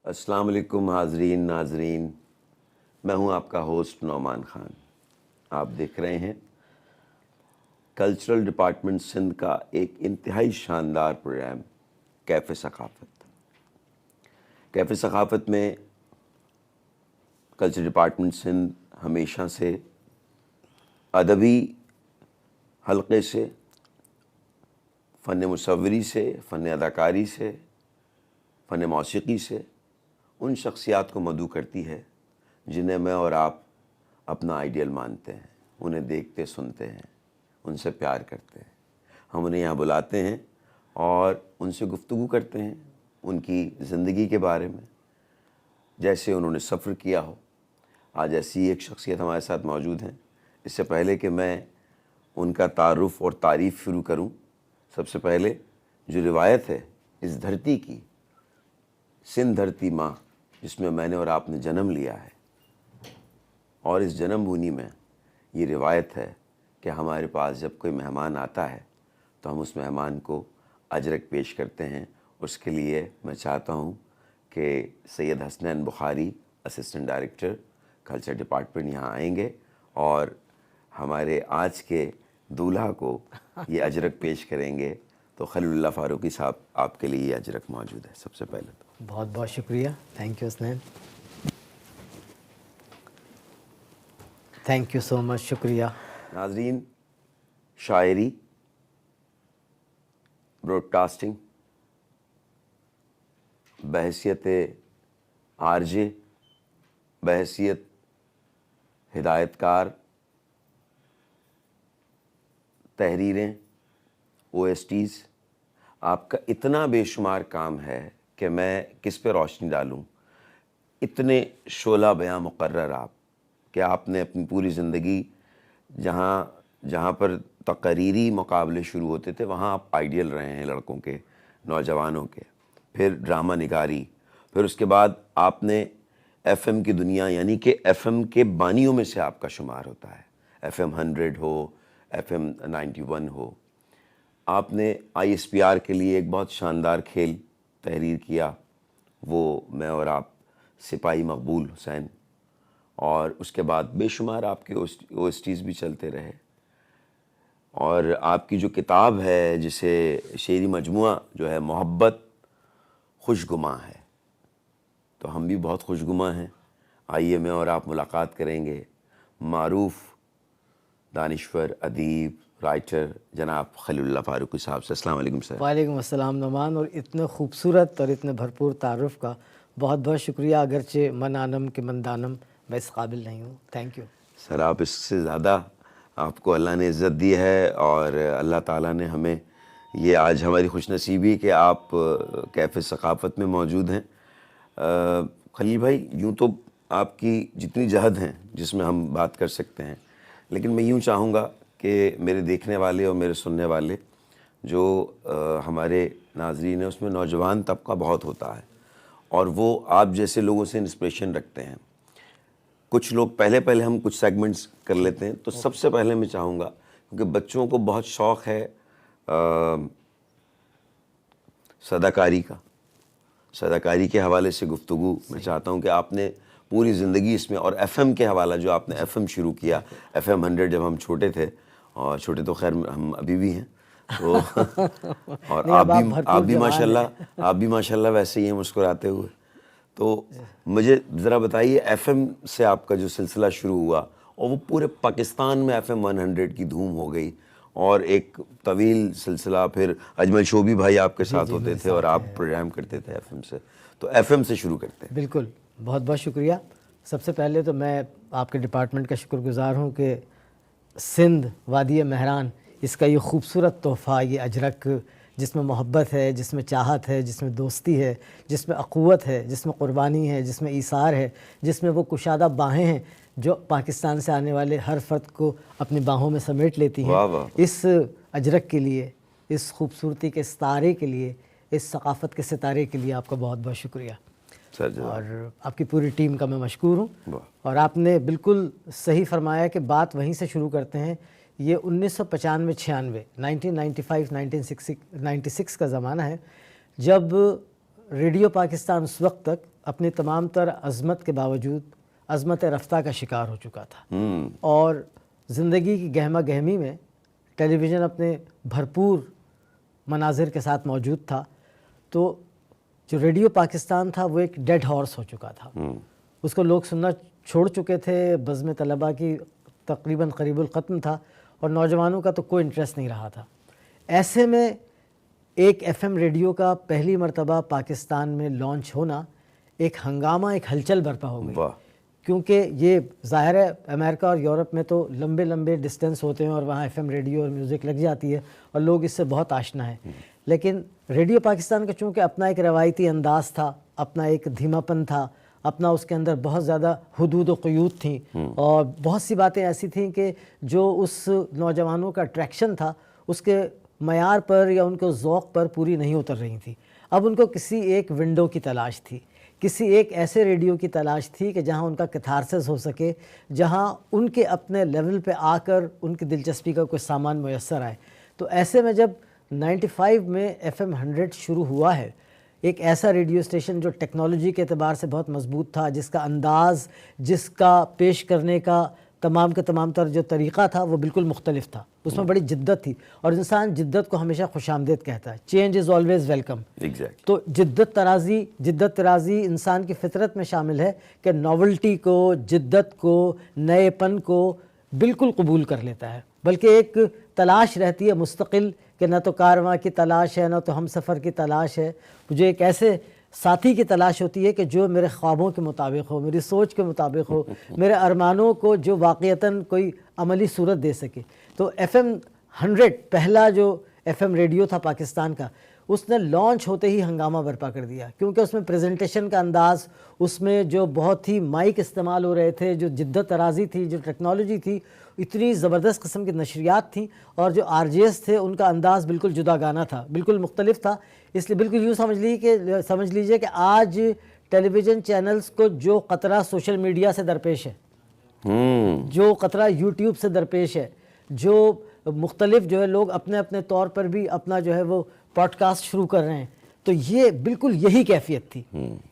السلام علیکم حاضرین ناظرین، میں ہوں آپ کا ہوسٹ نعمان خان۔ آپ دیکھ رہے ہیں کلچرل ڈپارٹمنٹ سندھ کا ایک انتہائی شاندار پروگرام کیفے ثقافت۔ کیفے ثقافت میں کلچرل ڈپارٹمنٹ سندھ ہمیشہ سے ادبی حلقے سے، فن مصوری سے، فن اداکاری سے، فن موسیقی سے ان شخصیات کو مدعو کرتی ہے جنہیں میں اور آپ اپنا آئیڈیل مانتے ہیں، انہیں دیکھتے سنتے ہیں، ان سے پیار کرتے ہیں۔ ہم انہیں یہاں بلاتے ہیں اور ان سے گفتگو کرتے ہیں ان کی زندگی کے بارے میں، جیسے انہوں نے سفر کیا ہو۔ آج ایسی ایک شخصیت ہمارے ساتھ موجود ہیں۔ اس سے پہلے کہ میں ان کا تعارف اور تعریف شروع کروں، سب سے پہلے جو روایت ہے اس دھرتی کی، سندھ دھرتی ماں جس میں میں نے اور آپ نے جنم لیا ہے، اور اس جنم بھومی میں یہ روایت ہے کہ ہمارے پاس جب کوئی مہمان آتا ہے تو ہم اس مہمان کو اجرک پیش کرتے ہیں۔ اس کے لیے میں چاہتا ہوں کہ سید حسنین بخاری، اسسٹنٹ ڈائریکٹر کلچر ڈپارٹمنٹ، یہاں آئیں گے اور ہمارے آج کے دولہا کو یہ اجرک پیش کریں گے۔ تو خلیل اللہ فاروقی صاحب، آپ کے لیے یہ اجرک موجود ہے۔ سب سے پہلے تو بہت بہت شکریہ، thank you Hasnain, thank you so much, شکریہ۔ ناظرین، شاعری، براڈ کاسٹنگ، بحیثیت آر جے، بحیثیت ہدایت کار، تحریریں، او ایس ٹیز، آپ کا اتنا بے شمار کام ہے کہ میں کس پہ روشنی ڈالوں۔ اتنے شعلہ بیاں مقرر آپ کہ آپ نے اپنی پوری زندگی جہاں پر تقریری مقابلے شروع ہوتے تھے وہاں آپ آئیڈیل رہے ہیں لڑکوں کے، نوجوانوں کے، پھر ڈرامہ نگاری، پھر اس کے بعد آپ نے ایف ایم کی دنیا، یعنی کہ ایف ایم کے بانیوں میں سے آپ کا شمار ہوتا ہے۔ ایف ایم 100 ہو، ایف ایم 91 ہو۔ آپ نے آئی ایس پی آر کے لیے ایک بہت شاندار کھیل تحریر کیا، وہ میں اور آپ، سپاہی مقبول حسین، اور اس کے بعد بے شمار آپ کے او ایس ٹیز بھی چلتے رہے۔ اور آپ کی جو کتاب ہے جسے شعری مجموعہ جو ہے محبت خوشگماں ہے، تو ہم بھی بہت خوشگماں ہیں۔ آئیے میں اور آپ ملاقات کریں گے معروف دانشور، ادیب، رائٹر جناب خلیل اللہ فاروقی صاحب سے۔ السلام علیکم سر۔ وعلیکم السلام نعمان، اور اتنے خوبصورت اور اتنے بھرپور تعارف کا بہت بہت شکریہ، اگرچہ من آنم کہ من دانم میں اس قابل نہیں ہوں۔ تھینک یو سر، آپ اس سے زیادہ، آپ کو اللہ نے عزت دی ہے، اور اللہ تعالیٰ نے ہمیں یہ آج ہماری خوش نصیبی کہ آپ کیفے ثقافت میں موجود ہیں۔ خلیل بھائی، یوں تو آپ کی جتنی جہد ہیں جس میں ہم بات کر سکتے ہیں، لیکن میں یوں چاہوں گا کہ میرے دیکھنے والے اور میرے سننے والے جو ہمارے ناظرین ہیں اس میں نوجوان طبقہ بہت ہوتا ہے، اور وہ آپ جیسے لوگوں سے انسپریشن رکھتے ہیں۔ کچھ لوگ پہلے ہم کچھ سیگمنٹس کر لیتے ہیں، تو سب سے پہلے میں چاہوں گا، کیونکہ بچوں کو بہت شوق ہے صداکاری کے حوالے سے گفتگو میں چاہتا ہوں کہ آپ نے پوری زندگی اس میں، اور ایف ایم کے حوالہ جو آپ نے ایف ایم شروع کیا، ایف ایم 100 جب ہم چھوٹے تھے، اور چھوٹے تو خیر ہم ابھی بھی ہیں، تو اور آپ بھی ماشاءاللہ ویسے ہی ہیں مسکراتے ہوئے۔ تو مجھے ذرا بتائیے، ایف ایم سے آپ کا جو سلسلہ شروع ہوا اور وہ پورے پاکستان میں ایف ایم 100 کی دھوم ہو گئی، اور ایک طویل سلسلہ، پھر اجمل شوبی بھائی آپ کے ساتھ ہوتے تھے اور آپ پروگرام کرتے تھے ایف ایم سے، تو ایف ایم سے شروع کرتے ہیں۔ بالکل، بہت بہت شکریہ۔ سب سے پہلے تو میں آپ کے ڈپارٹمنٹ کا شکر گزار ہوں کہ سندھ وادی مہران، اس کا یہ خوبصورت تحفہ، یہ اجرک جس میں محبت ہے، جس میں چاہت ہے، جس میں دوستی ہے، جس میں اخوت ہے، جس میں قربانی ہے، جس میں ایثار ہے، جس میں وہ کشادہ باہیں ہیں جو پاکستان سے آنے والے ہر فرد کو اپنی باہوں میں سمیٹ لیتی ہیں۔ اس اجرک کے لیے، اس خوبصورتی کے ستارے کے لیے، اس ثقافت کے ستارے کے لیے آپ کا بہت بہت شکریہ، اور آپ کی پوری ٹیم کا میں مشکور ہوں۔ اور آپ نے بالکل صحیح فرمایا کہ بات وہیں سے شروع کرتے ہیں۔ یہ 1995-96 1995-96 کا زمانہ ہے، جب ریڈیو پاکستان اس وقت تک اپنی تمام تر عظمت کے باوجود عظمت رفتہ کا شکار ہو چکا تھا، اور زندگی کی گہما گہمی میں ٹیلی ویژن اپنے بھرپور مناظر کے ساتھ موجود تھا، تو جو ریڈیو پاکستان تھا وہ ایک ڈیڈ ہارس ہو چکا تھا. اس کو لوگ سننا چھوڑ چکے تھے، بزم طلباء کی تقریباً قریب الختم تھا، اور نوجوانوں کا تو کوئی انٹرسٹ نہیں رہا تھا. ایسے میں ایک ایف ایم ریڈیو کا پہلی مرتبہ پاکستان میں لانچ ہونا ایک ہنگامہ، ایک ہلچل برپا ہو گئی. کیونکہ یہ ظاہر ہے امریکہ اور یورپ میں تو لمبے لمبے ڈسٹینس ہوتے ہیں اور وہاں ایف ایم ریڈیو اور میوزک لگ جاتی ہے اور لوگ اس سے بہت آشنا ہیں. لیکن ریڈیو پاکستان کا چونکہ اپنا ایک روایتی انداز تھا، اپنا ایک دھیما پن تھا، اپنا اس کے اندر بہت زیادہ حدود و قیود تھیں، اور بہت سی باتیں ایسی تھیں کہ جو اس نوجوانوں کا اٹریکشن تھا اس کے معیار پر یا ان کے ذوق پر پوری نہیں اتر رہی تھی. اب ان کو کسی ایک ونڈو کی تلاش تھی، کسی ایک ایسے ریڈیو کی تلاش تھی کہ جہاں ان کا کیتھارسس ہو سکے، جہاں ان کے اپنے لیول پہ آ کر ان کی دلچسپی کا کوئی سامان میسر آئے. تو ایسے میں جب 95 میں ایف ایم 100 شروع ہوا ہے، ایک ایسا ریڈیو اسٹیشن جو ٹیکنالوجی کے اعتبار سے بہت مضبوط تھا، جس کا انداز، جس کا پیش کرنے کا تمام تر جو طریقہ تھا وہ بالکل مختلف تھا، اس میں بڑی جدت تھی، اور انسان جدت کو ہمیشہ خوش آمدید کہتا ہے. Change is always welcome. تو جدت ترازی انسان کی فطرت میں شامل ہے کہ ناولٹی کو، جدت کو، نئے پن کو بالکل قبول کر لیتا ہے، بلکہ ایک تلاش رہتی ہے مستقل کہ نہ تو کارواں کی تلاش ہے، نہ تو ہم سفر کی تلاش ہے. مجھے ایک ایسے ساتھی کی تلاش ہوتی ہے کہ جو میرے خوابوں کے مطابق ہو، میری سوچ کے مطابق ہو، میرے ارمانوں کو جو واقعتاً کوئی عملی صورت دے سکے. تو ایف ایم 100 پہلا جو ایف ایم ریڈیو تھا پاکستان کا، اس نے لانچ ہوتے ہی ہنگامہ برپا کر دیا، کیونکہ اس میں پریزنٹیشن کا انداز، اس میں جو بہت ہی مائک استعمال ہو رہے تھے، جو جدت ترازی تھی، جو ٹیکنالوجی تھی، اتنی زبردست قسم کی نشریات تھیں، اور جو آر جی ایس تھے ان کا انداز بالکل جدا گانا تھا، بالکل مختلف تھا. اس لیے بالکل یوں سمجھ لیجئے کہ آج ٹیلی ویژن چینلز کو جو خطرہ سوشل میڈیا سے درپیش ہے، جو خطرہ یوٹیوب سے درپیش ہے، جو مختلف جو ہے لوگ اپنے اپنے طور پر بھی اپنا جو ہے وہ پوڈ کاسٹ شروع کر رہے ہیں، تو یہ بالکل یہی کیفیت تھی.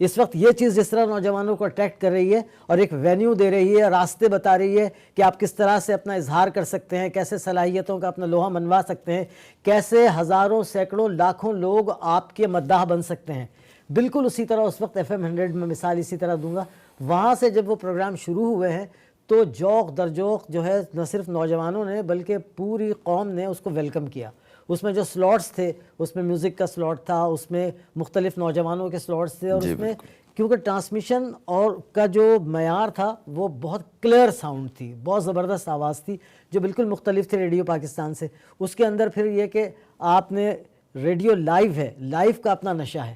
اس وقت یہ چیز جس طرح نوجوانوں کو اٹریکٹ کر رہی ہے اور ایک وینیو دے رہی ہے، راستے بتا رہی ہے کہ آپ کس طرح سے اپنا اظہار کر سکتے ہیں، کیسے صلاحیتوں کا اپنا لوہا منوا سکتے ہیں، کیسے ہزاروں، سینکڑوں، لاکھوں لوگ آپ کے مداح بن سکتے ہیں. بالکل اسی طرح اس وقت ایف ایم 100 میں مثال اسی طرح دوں گا. وہاں سے جب وہ پروگرام شروع ہوئے ہیں تو جوق در جوق جو ہے نہ صرف نوجوانوں نے بلکہ پوری قوم نے اس کو ویلکم کیا. اس میں جو سلاٹس تھے، اس میں میوزک کا سلاٹ تھا، اس میں مختلف نوجوانوں کے سلاٹس تھے، اور اس میں کیونکہ ٹرانسمیشن اور کا جو معیار تھا وہ بہت کلیئر ساؤنڈ تھی، بہت زبردست آواز تھی، جو بالکل مختلف تھی ریڈیو پاکستان سے. اس کے اندر پھر یہ کہ آپ نے ریڈیو لائیو ہے، لائیو کا اپنا نشہ ہے،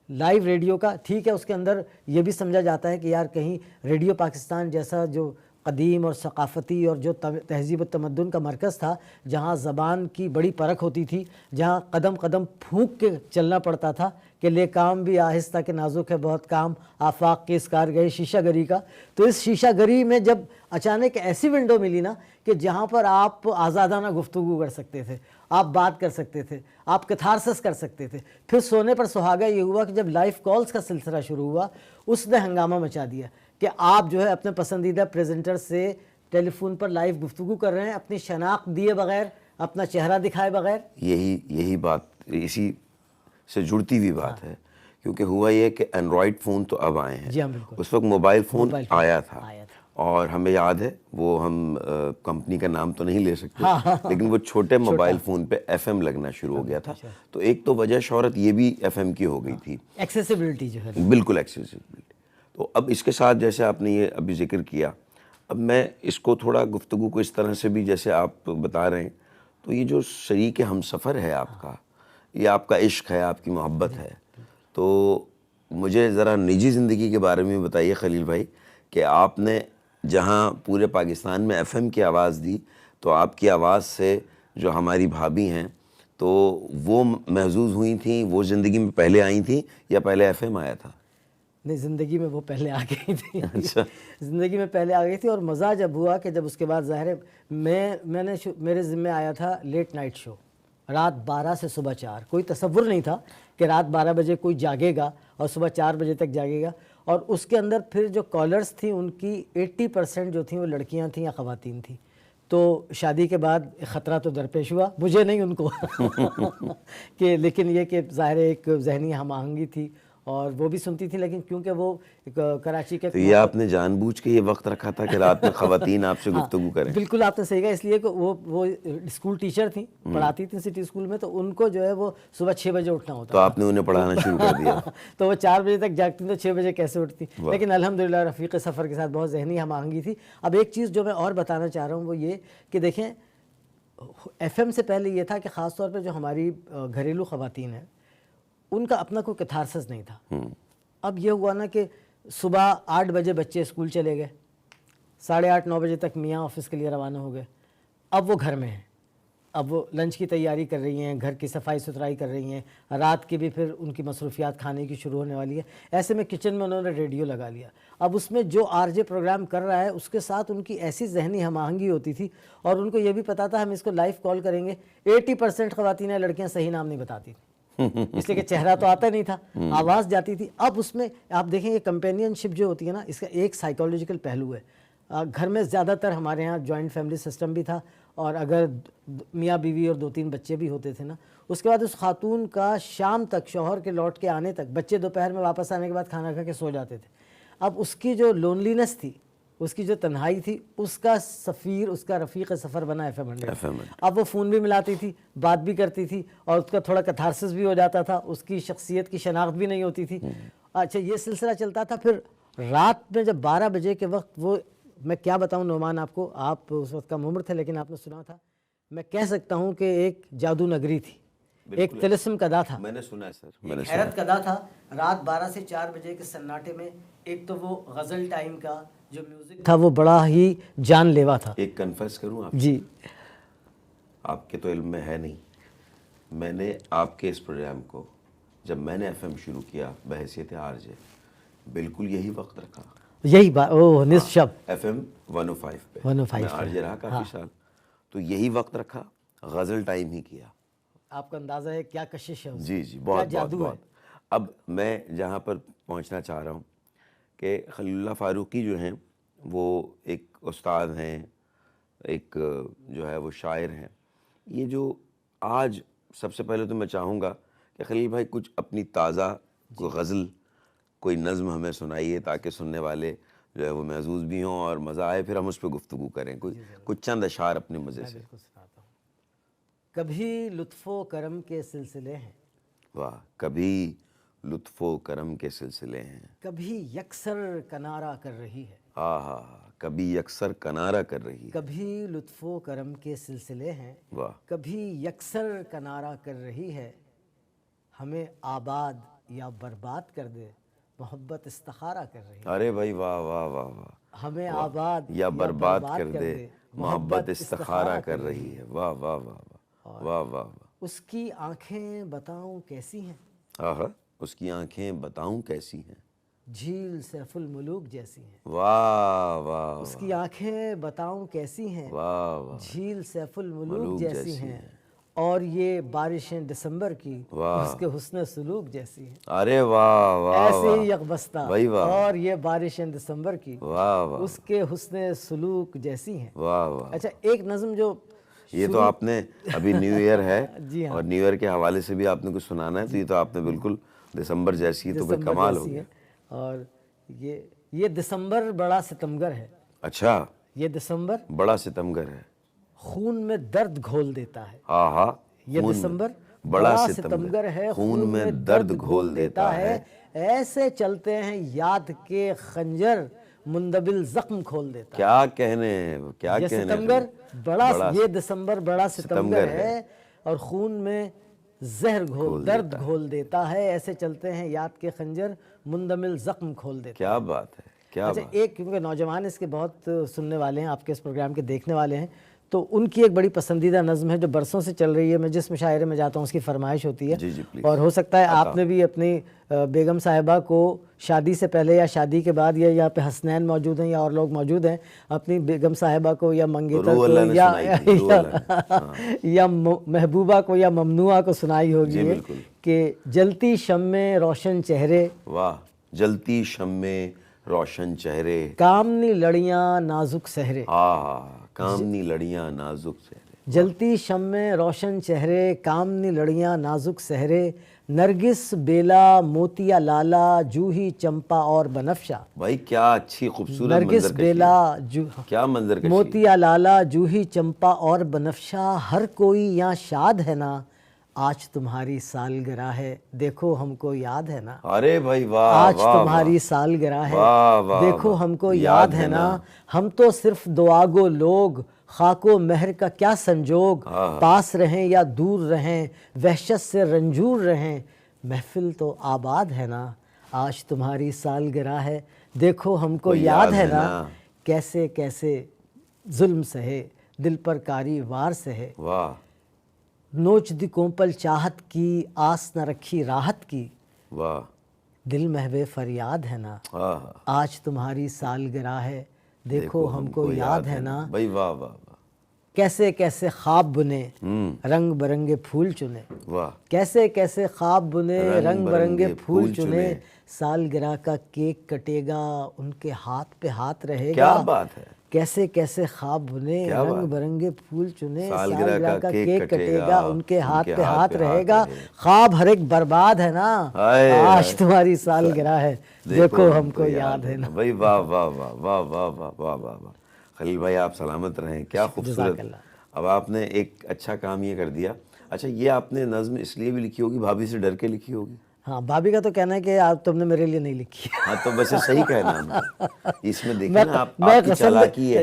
لائیو ریڈیو کا. ٹھیک ہے، اس کے اندر یہ بھی سمجھا جاتا ہے کہ یار کہیں ریڈیو پاکستان جیسا جو قدیم اور ثقافتی اور جو تہذیب و تمدن کا مرکز تھا، جہاں زبان کی بڑی پرکھ ہوتی تھی، جہاں قدم قدم پھونک کے چلنا پڑتا تھا کہ لے کام بھی آہستہ کہ نازک ہے بہت کام، آفاق کے اس کار گئے شیشہ گری کا. تو اس شیشہ گری میں جب اچانک ایسی ونڈو ملی نا کہ جہاں پر آپ آزادانہ گفتگو کر سکتے تھے، آپ بات کر سکتے تھے، آپ کیتھارسس کر سکتے تھے. پھر سونے پر سہاگا یہ ہوا کہ جب لائیو کالز کا سلسلہ شروع ہوا، اس نے ہنگامہ مچا دیا کہ آپ جو ہے اپنے پسندیدہ پریزنٹر سے ٹیلی فون پر لائیو گفتگو کر رہے ہیں، اپنی شناخت دیے بغیر، اپنا چہرہ دکھائے بغیر. یہی بات اسی سے جڑتی ہوئی بات ہے، کیونکہ ہوا یہ کہ اینڈرائڈ فون تو اب آئے ہیں. جی ہاں بالکل. اس وقت موبائل فون آیا تھا، اور ہمیں یاد ہے وہ ہم کمپنی کا نام تو نہیں لے سکتے، لیکن وہ چھوٹے موبائل فون پہ ایف ایم لگنا شروع ہو گیا تھا. تو ایک تو وجہ شہرت یہ بھی ایف ایم کی ہو گئی تھی، ایکسیسیبلٹی جو ہے، بالکل ایکسیسیبلٹی. تو اب اس کے ساتھ جیسے آپ نے یہ ابھی ذکر کیا، اب میں اس کو تھوڑا گفتگو کو اس طرح سے بھی جیسے آپ بتا رہے ہیں، تو یہ جو شریک ہم سفر ہے آپ کا، یہ آپ کا عشق ہے، آپ کی محبت ہے. تو مجھے ذرا نجی زندگی کے بارے میں بتائیے خلیل بھائی، کہ آپ نے جہاں پورے پاکستان میں ایف ایم کی آواز دی، تو آپ کی آواز سے جو ہماری بھابھی ہیں تو وہ محظوظ ہوئی تھیں، وہ زندگی میں پہلے آئی تھیں یا پہلے ایف ایم آیا تھا؟ نہیں، زندگی میں وہ پہلے آ گئی تھی. اچھا، زندگی میں پہلے آ گئی تھی. اور مزہ جب ہوا کہ جب اس کے بعد ظاہر ہے میں نے میرے ذمہ آیا تھا لیٹ نائٹ شو. رات 12 سے صبح 4. کوئی تصور نہیں تھا کہ رات 12 بجے کوئی جاگے گا اور صبح 4 بجے تک جاگے گا. اور اس کے اندر پھر جو کالرز تھیں ان کی 80% جو تھیں وہ لڑکیاں تھیں یا خواتین تھیں. تو شادی کے بعد خطرہ تو درپیش ہوا, مجھے نہیں ان کو کہ لیکن یہ کہ ظاہر ایک ذہنی ہم آہنگی تھی اور وہ بھی سنتی تھی, لیکن کیونکہ وہ کراچی کے تو یہ آپ نے جان بوجھ کے یہ وقت رکھا تھا کہ رات میں خواتین آپ سے گفتگو کریں؟ بالکل آپ نے صحیح کہا, اس لیے کہ وہ اسکول ٹیچر تھیں, پڑھاتی تھیں سٹی اسکول میں, تو ان کو جو ہے وہ صبح 6 بجے اٹھنا ہوتا تو آپ نے انہیں پڑھانا شروع کر دیا. تو وہ 4 بجے تک جاگتی تو 6 بجے کیسے اٹھتی. لیکن الحمدللہ رفیق سفر کے ساتھ بہت ذہنی ہم آہنگی تھی. اب ایک چیز جو میں اور بتانا چاہ رہا ہوں وہ یہ کہ دیکھیں ایف ایم سے پہلے یہ تھا کہ خاص طور پہ جو ہماری گھریلو خواتین ہیں ان کا اپنا کوئی کتھارسس نہیں تھا. اب یہ ہوا نا کہ صبح 8 بجے بچے اسکول چلے گئے, 8:30 9 بجے تک میاں آفس کے لیے روانہ ہو گئے. اب وہ گھر میں ہیں, اب وہ لنچ کی تیاری کر رہی ہیں, گھر کی صفائی ستھرائی کر رہی ہیں, رات کی بھی پھر ان کی مصروفیات کھانے کی شروع ہونے والی ہے. ایسے میں کچن میں انہوں نے ریڈیو لگا لیا. اب اس میں جو آر جے پروگرام کر رہا ہے اس کے ساتھ ان کی ایسی ذہنی ہم آہنگی ہوتی تھی, اور ان کو یہ بھی پتا تھا ہم اس کو لائیو کال کریں گے. 80% خواتین لڑکیاں صحیح نام نہیں بتاتی تھیں اس لیے کہ چہرہ تو آتا نہیں تھا, آواز جاتی تھی. اب اس میں آپ دیکھیں یہ کمپینین شپ جو ہوتی ہے نا, اس کا ایک سائیکولوجیکل پہلو ہے. گھر میں زیادہ تر ہمارے ہاں جوائنٹ فیملی سسٹم بھی تھا, اور اگر میاں بیوی اور 2-3 بچے بھی ہوتے تھے نا, اس کے بعد اس خاتون کا شام تک شوہر کے لوٹ کے آنے تک, بچے دوپہر میں واپس آنے کے بعد کھانا کھا کے سو جاتے تھے. اب اس کی جو لونلینس تھی, اس کی جو تنہائی تھی, اس کا سفیر, اس کا رفیق سفر بنا ایف ایم 100. اب وہ فون بھی ملاتی تھی, بات بھی کرتی تھی, اور اس کا تھوڑا کتھارسس بھی ہو جاتا تھا, اس کی شخصیت کی شناخت بھی نہیں ہوتی تھی. اچھا یہ سلسلہ چلتا تھا. پھر رات میں جب 12 بجے کے وقت وہ, میں کیا بتاؤں نعمان آپ کو, آپ اس وقت کم عمر تھے لیکن آپ نے سنا تھا, میں کہہ سکتا ہوں کہ ایک جادو نگری تھی, ایک طلسم کدا تھا. میں نے سنا ہے سر, ایک حیرت کدا تھا. رات 12 سے 4 بجے کے سناٹے میں ایک تو وہ غزل ٹائم کا جو میوزک تھا وہ بڑا ہی جان لیوا تھا. ایک کنفیس کروں آپ جی, آپ کے تو علم میں ہے نہیں, میں نے آپ کے اس پروگرام کو جب میں نے ایف ایم شروع کیا بحیثیت آر جے بالکل یہی وقت رکھا. یہی بات, اوہ نصف شب ایف ایم 105 پہ 105 میں آر جے رہا کافی سال, تو یہی وقت رکھا, غزل ٹائم ہی کیا. آپ کا اندازہ ہے کیا کشش ہے اس جی جی, بہت جادو بہت. اب میں جہاں پر پہنچنا چاہ رہا ہوں کہ خلیل اللہ فاروقی جو ہیں وہ ایک استاد ہیں, ایک جو ہے وہ شاعر ہیں. یہ جو آج سب سے پہلے تو میں چاہوں گا کہ خلیل بھائی کچھ اپنی تازہ کوئی غزل, کوئی نظم ہمیں سنائیے تاکہ سننے والے جو ہے وہ محظوظ بھی ہوں اور مزہ آئے, پھر ہم اس پہ گفتگو کریں. کچھ چند اشعار اپنے مزے سے. بالکل سناتا ہوں. کبھی لطف و کرم کے سلسلے ہیں, واہ, کبھی لطف و کرم کے سلسلے ہیں, کبھی یکسر کنارہ کر رہی ہے. ہاں ہاں, کبھی یکسر کنارہ کر رہی ہے. کبھی لطف و کرم کے سلسلے ہیں, واہ, کبھی یکسر کنارہ کر رہی ہے. ہمیں آباد یا برباد کر دے محبت استخارہ کر رہی ہے. ارے بھائی واہ واہ واہ واہ, ہمیں آباد یا برباد کر دے محبت استخارہ کر رہی ہے. واہ واہ واہ واہ واہ واہ واہ. اس کی آنکھیں بتاؤں کیسی ہیں, آہا, اس کی آنکھیں بتاؤں کیسی ہیں, جھیل سیف الملوک جیسی ہیں. واہ واہ, اس کی آنکھیں بتاؤں کیسی ہیں, واہ واہ, جھیل سیف الملوک جیسی ہیں. اور یہ بارشیں دسمبر کی اس کے حسن سلوک جیسی ہیں. ارے واہ واہ, ایسے ہی یکبستہ, بھائی واہ, اور یہ بارشیں دسمبر کی واہ واہ, اس کے حسن سلوک جیسی ہیں. واہ واہ. اچھا ایک نظم جو, یہ تو آپ نے ابھی نیو ایئر ہے جی ہاں, اور نیو ایئر کے حوالے سے بھی آپ نے کچھ سنانا ہے, تو یہ تو آپ نے بالکل دسمبر جیسی ہے, تو بھائی کمال ہو گیا. اور یہ دسمبر بڑا ستمگر ہے. اچھا, یہ دسمبر بڑا ستمگر ہے, خون میں درد گھول دیتا ہے. آہا, یہ دسمبر بڑا ستمگر ہے, خون میں درد گھول دیتا ہے. ایسے چلتے ہیں یاد کے خنجر, مندبل زخم کھول دیتا ہے. کیا کہنے ہیں, کیا یہ کہنے ستمگر بڑا, یہ دسمبر بڑا ستمگر ہے اور خون میں زہر درد گھول دیتا ہے. ایسے چلتے ہیں یاد کے خنجر, مندمل زخم کھول دیتا ہے. کیا بات ہے, کیا اچھا بات. ایک, کیونکہ نوجوان اس کے بہت سننے والے ہیں, آپ کے اس پروگرام کے دیکھنے والے ہیں, تو ان کی ایک بڑی پسندیدہ نظم ہے جو برسوں سے چل رہی ہے، میں جس مشاعرے میں جاتا ہوں اس کی فرمائش ہوتی ہے. جی جی پلیز. اور ہو سکتا ہے آپ نے بھی اپنی بیگم صاحبہ کو شادی سے پہلے یا شادی کے بعد، یا یہاں پہ حسنین موجود ہیں یا اور لوگ موجود ہیں، اپنی بیگم صاحبہ کو یا منگیتر کو یا محبوبہ کو یا ممنوعہ کو سنائی ہوگی کہ جلتی شمع روشن چہرے، واہ، جلتی شمع روشن چہرے، کامنی لڑیاں نازک سہرے. کامنی لڑیاں نازک چہرے. جلتی شمع روشن چہرے، کامنی لڑیاں نازک سہرے، نرگس بیلا موتیا لالا جوہی چمپا اور بنفشہ. بھائی کیا اچھی خوبصورت نرگس بیلا کیا منظر کشی. موتیا لالا جوہی چمپا اور بنفشہ، ہر کوئی یہاں شاد ہے نا، آج تمہاری سالگرہ ہے دیکھو ہم کو یاد ہے نا. ارے بھائی واہ، آج تمہاری سالگرہ ہے دیکھو ہم کو یاد ہے نا. ہم تو صرف دعا گو لوگ، خاک و مہر کا کیا سنجوگ، پاس رہیں یا دور رہیں وحشت سے رنجور رہیں، محفل تو آباد ہے نا. آج تمہاری سالگرہ ہے دیکھو ہم کو یاد ہے نا. کیسے کیسے ظلم سہے دل پر کاری وار سہے، واہ، نوچ دی کومپل چاہت کی آس نہ رکھی راحت کی، واہ، دل محو فریاد ہے نا. آج تمہاری سالگرہ ہے دیکھو ہم کو یاد ہے نا. بھائی واہ واہ واہ. کیسے کیسے خواب بنے رنگ برنگے پھول چنے، واہ، کیسے کیسے خواب بنے رنگ برنگے پھول چنے، سالگرہ کا کیک کٹے گا ان کے ہاتھ پہ ہاتھ رہے گا. کیا بات ہے. کیسے کیسے خواب بنے رنگ برنگے پھول چنے، سالگرہ کا کیک کٹے گا ان کے ہاتھ پہ ہاتھ رہے گا. خواب ہر ایک برباد ہے نا، آج تمہاری سالگرہ ہے دیکھو ہم کو یاد ہے نا. بھائی واہ واہ واہ واہ واہ واہ واہ واہ واہ. خلیل بھائی آپ سلامت رہیں. کیا خوبصورت. اب آپ نے ایک اچھا کام یہ کر دیا. اچھا، یہ آپ نے نظم اس لیے بھی لکھی ہوگی، بھابھی سے ڈر کے لکھی ہوگی؟ ہاں، بھابھی کا تو کہنا ہے کہ آپ تم نے میرے لیے نہیں لکھی. ہاں تو ویسے صحیح کہنا ہے. اس میں دیکھیں نا آپ کی چالاکی ہے،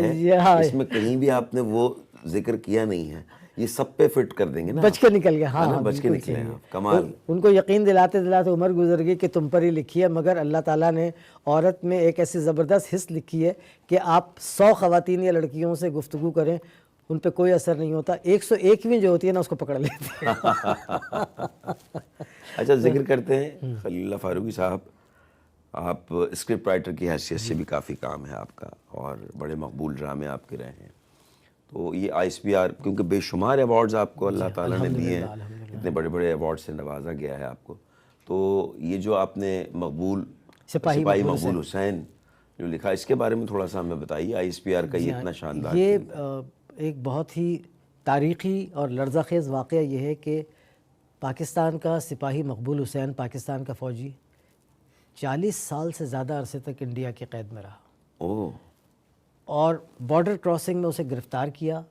اس میں کہیں بھی آپ نے وہ ذکر کیا نہیں ہے. یہ سب پہ فٹ کر دیں گے نا. بچ کے نکل گیا. ہاں بچ کے نکلے ہیں. کمال. ان کو یقین دلاتے دلاتے عمر گزر گئی کہ تم پر ہی لکھی ہے، مگر اللہ تعالیٰ نے عورت میں ایک ایسی زبردست حس لکھی ہے کہ آپ 100 خواتین یا لڑکیوں سے گفتگو کریں ان پہ کوئی اثر نہیں ہوتا، 101ویں جو ہوتی ہے نا اس کو پکڑ لیتی ہے. اچھا، ذکر کرتے ہیں خلیل اللہ فاروقی صاحب، آپ اسکرپٹ رائٹر کی حیثیت سے بھی کافی کام ہے آپ کا، اور بڑے مقبول ڈرامے آپ کے رہے ہیں. تو یہ ISPR، کیونکہ بے شمار ایوارڈز آپ کو اللہ تعالیٰ نے دیے ہیں، اتنے بڑے بڑے ایوارڈ سے نوازا گیا ہے آپ کو. تو یہ جو آپ نے مقبول سپاہی مقبول حسین جو لکھا، اس کے بارے میں تھوڑا سا ہمیں بتائیے. ISPR کا یہ اتنا شاندار. یہ ایک بہت ہی تاریخی اور لرزہ خیز واقعہ یہ ہے کہ پاکستان کا سپاہی مقبول حسین، پاکستان کا فوجی، 40 سال سے زیادہ عرصے تک انڈیا کی قید میں رہا. اور بارڈر کراسنگ میں اسے گرفتار کیا